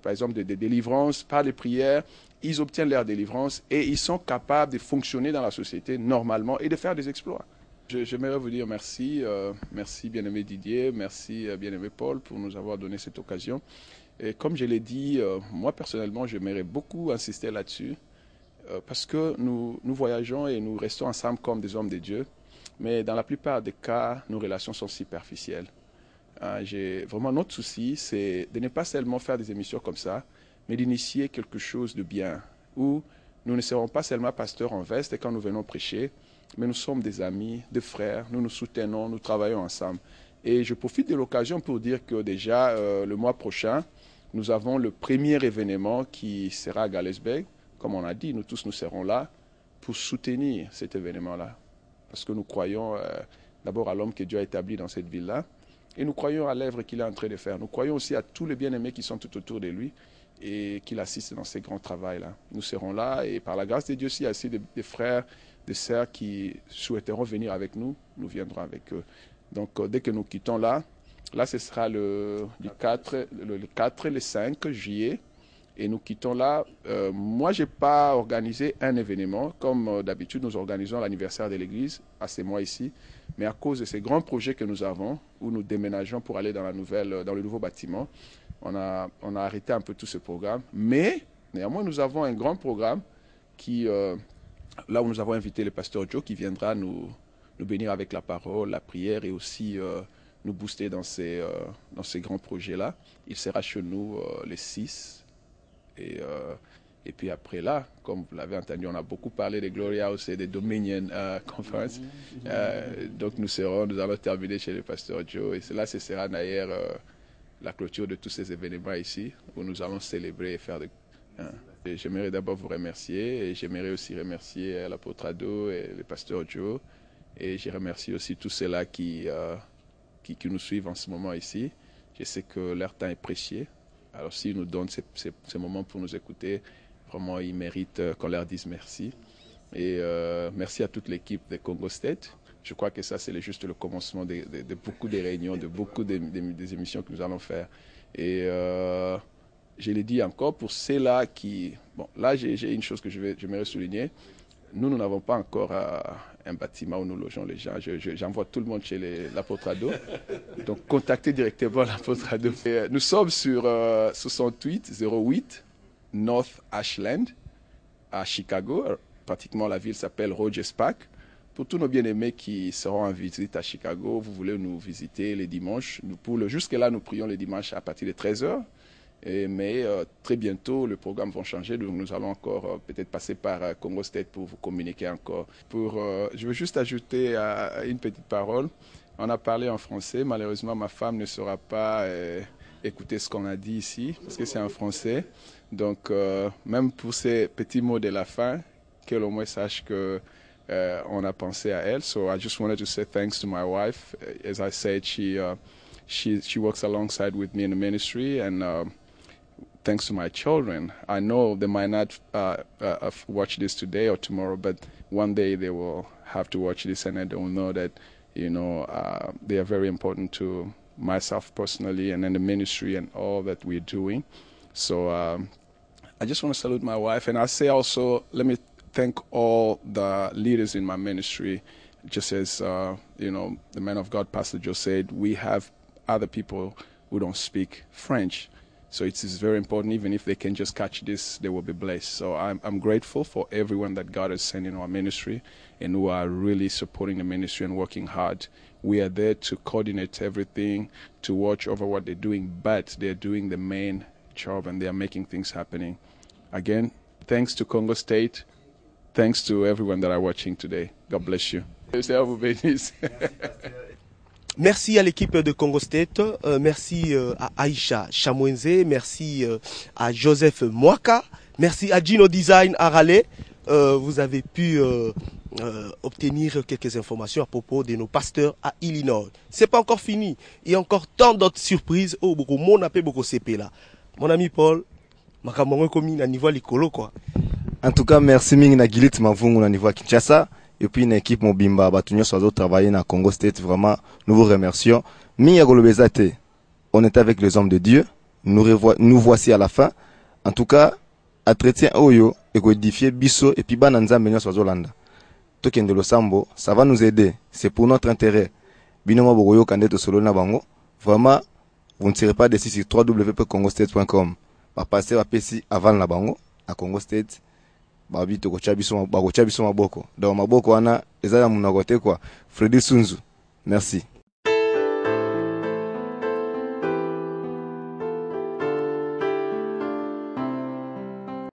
par exemple de délivrance, par les prières, ils obtiennent leur délivrance et ils sont capables de fonctionner dans la société normalement et de faire des exploits. J'aimerais vous dire merci, merci bien-aimé Didier, merci bien-aimé Paul pour nous avoir donné cette occasion. Et comme je l'ai dit, moi personnellement, j'aimerais beaucoup insister là-dessus parce que nous voyageons et nous restons ensemble comme des hommes de Dieu, mais dans la plupart des cas, nos relations sont superficielles. Vraiment, notre souci, c'est de ne pas seulement faire des émissions comme ça, mais d'initier quelque chose de bien, où nous ne serons pas seulement pasteurs en veste quand nous venons prêcher, mais nous sommes des amis, des frères, nous nous soutenons, nous travaillons ensemble. Et je profite de l'occasion pour dire que déjà, le mois prochain, nous avons le premier événement qui sera à Galesberg. Comme on a dit, nous tous nous serons là pour soutenir cet événement-là. Parce que nous croyons d'abord à l'homme que Dieu a établi dans cette ville-là. Et nous croyons à l'œuvre qu'il est en train de faire. Nous croyons aussi à tous les bien-aimés qui sont tout autour de lui et qu'il assiste dans ces grands travaux-là. Nous serons là et par la grâce de Dieu, s'il y a aussi des frères, des sœurs qui souhaiteront venir avec nous, nous viendrons avec eux. Donc dès que nous quittons là, ce sera le 4 et le 5 juillet. Et nous quittons là. Moi, je n'ai pas organisé un événement. Comme d'habitude, nous organisons l'anniversaire de l'église à ces mois ici. Mais à cause de ces grands projets que nous avons, où nous déménageons pour aller dans le nouveau bâtiment, on a arrêté un peu tout ce programme. Mais néanmoins, nous avons un grand programme là où nous avons invité le pasteur Joe qui viendra nous bénir avec la parole, la prière et aussi nous booster dans ces grands projets-là. Il sera chez nous les 6. Et puis après là, comme vous l'avez entendu, on a beaucoup parlé des Glory House et des Dominion Conference. Donc nous allons terminer chez le pasteur Joe. Et là, ce sera d'ailleurs la clôture de tous ces événements ici, où nous allons célébrer et faire des... J'aimerais d'abord vous remercier et j'aimerais aussi remercier l'apôtre Ado et le pasteur Joe. Et je remercie aussi tous ceux-là qui nous suivent en ce moment ici. Je sais que leur temps est précieux. Alors s'ils nous donnent ces moments pour nous écouter, vraiment ils méritent qu'on leur dise merci. Et merci à toute l'équipe de Congo State. Je crois que ça c'est juste le commencement de beaucoup de réunions, de beaucoup des émissions que nous allons faire. Et je l'ai dit encore, pour ceux-là qui... Bon, là j'ai une chose que j'aimerais souligner. Nous n'avons pas encore un bâtiment où nous logeons les gens. J'envoie tout le monde chez l'apôtre Ado. Donc, contactez directement l'apôtre Ado. Nous sommes sur 6808 North Ashland, à Chicago. Pratiquement, la ville s'appelle Rogers Park. Pour tous nos bien-aimés qui seront en visite à Chicago, vous voulez nous visiter les dimanches. Jusque-là, nous prions les dimanches à partir de 13h. Mais très bientôt, le programme va changer, donc nous allons encore peut-être passer par Congo State pour vous communiquer encore. Je veux juste ajouter une petite parole. On a parlé en français, malheureusement ma femme ne saura pas écouter ce qu'on a dit ici, parce que c'est en français. Donc même pour ces petits mots de la fin, qu'elle au moins sache que on a pensé à elle. So I just wanted to say thanks to my wife. As I said, she works alongside with me in the ministry, and thanks to my children. I know they might not watch this today or tomorrow, but one day they will have to watch this and they will know that, they are very important to myself personally and then the ministry and all that we're doing. So I just want to salute my wife. And I say also, let me thank all the leaders in my ministry. Just as, the man of God, Pastor Joe, said, we have other people who don't speak French. So it is very important. Even if they can just catch this, they will be blessed. So I'm grateful for everyone that God has sent in our ministry and who are really supporting the ministry and working hard. We are there to coordinate everything, to watch over what they're doing, but they're doing the main job and they are making things happening. Again, thanks to Congo State. Thanks to everyone that are watching today. God bless you. Merci à l'équipe de Congo State, merci à Aïcha Chamwenze, merci à Joseph Mwaka, merci à Gino Design à Raleigh. Vous avez pu obtenir quelques informations à propos de nos pasteurs à Illinois. C'est pas encore fini, il y a encore tant d'autres surprises. Oh, beaucoup mon appel beaucoup CP là. Mon ami Paul, makambo komi na niveau likolo quoi. En tout cas, merci mingi na Gilit Mavungu na niveau à Kinshasa. Et puis une équipe Mobimba, Batunyo Soazo travailler na Congo State, vraiment, nous vous remercions. Mingi Golobezate, on est avec les hommes de Dieu, nous voici à la fin. En tout cas, à traiter Oyo, et édifier Bisso, et puis Bananza Menyo Soazo Landa. Token de Losambo, ça va nous aider, c'est pour notre intérêt. Binoma Bogoyo Kandeto Solo Nabango, vraiment, vous ne serez pas déçus sur www.congostate.com. Va passer à PC avant Nabango, à Congo State. Babi to kochabiso maboko. Dans maboko wana ezala munagote kwa Freddy Sunzu. Merci.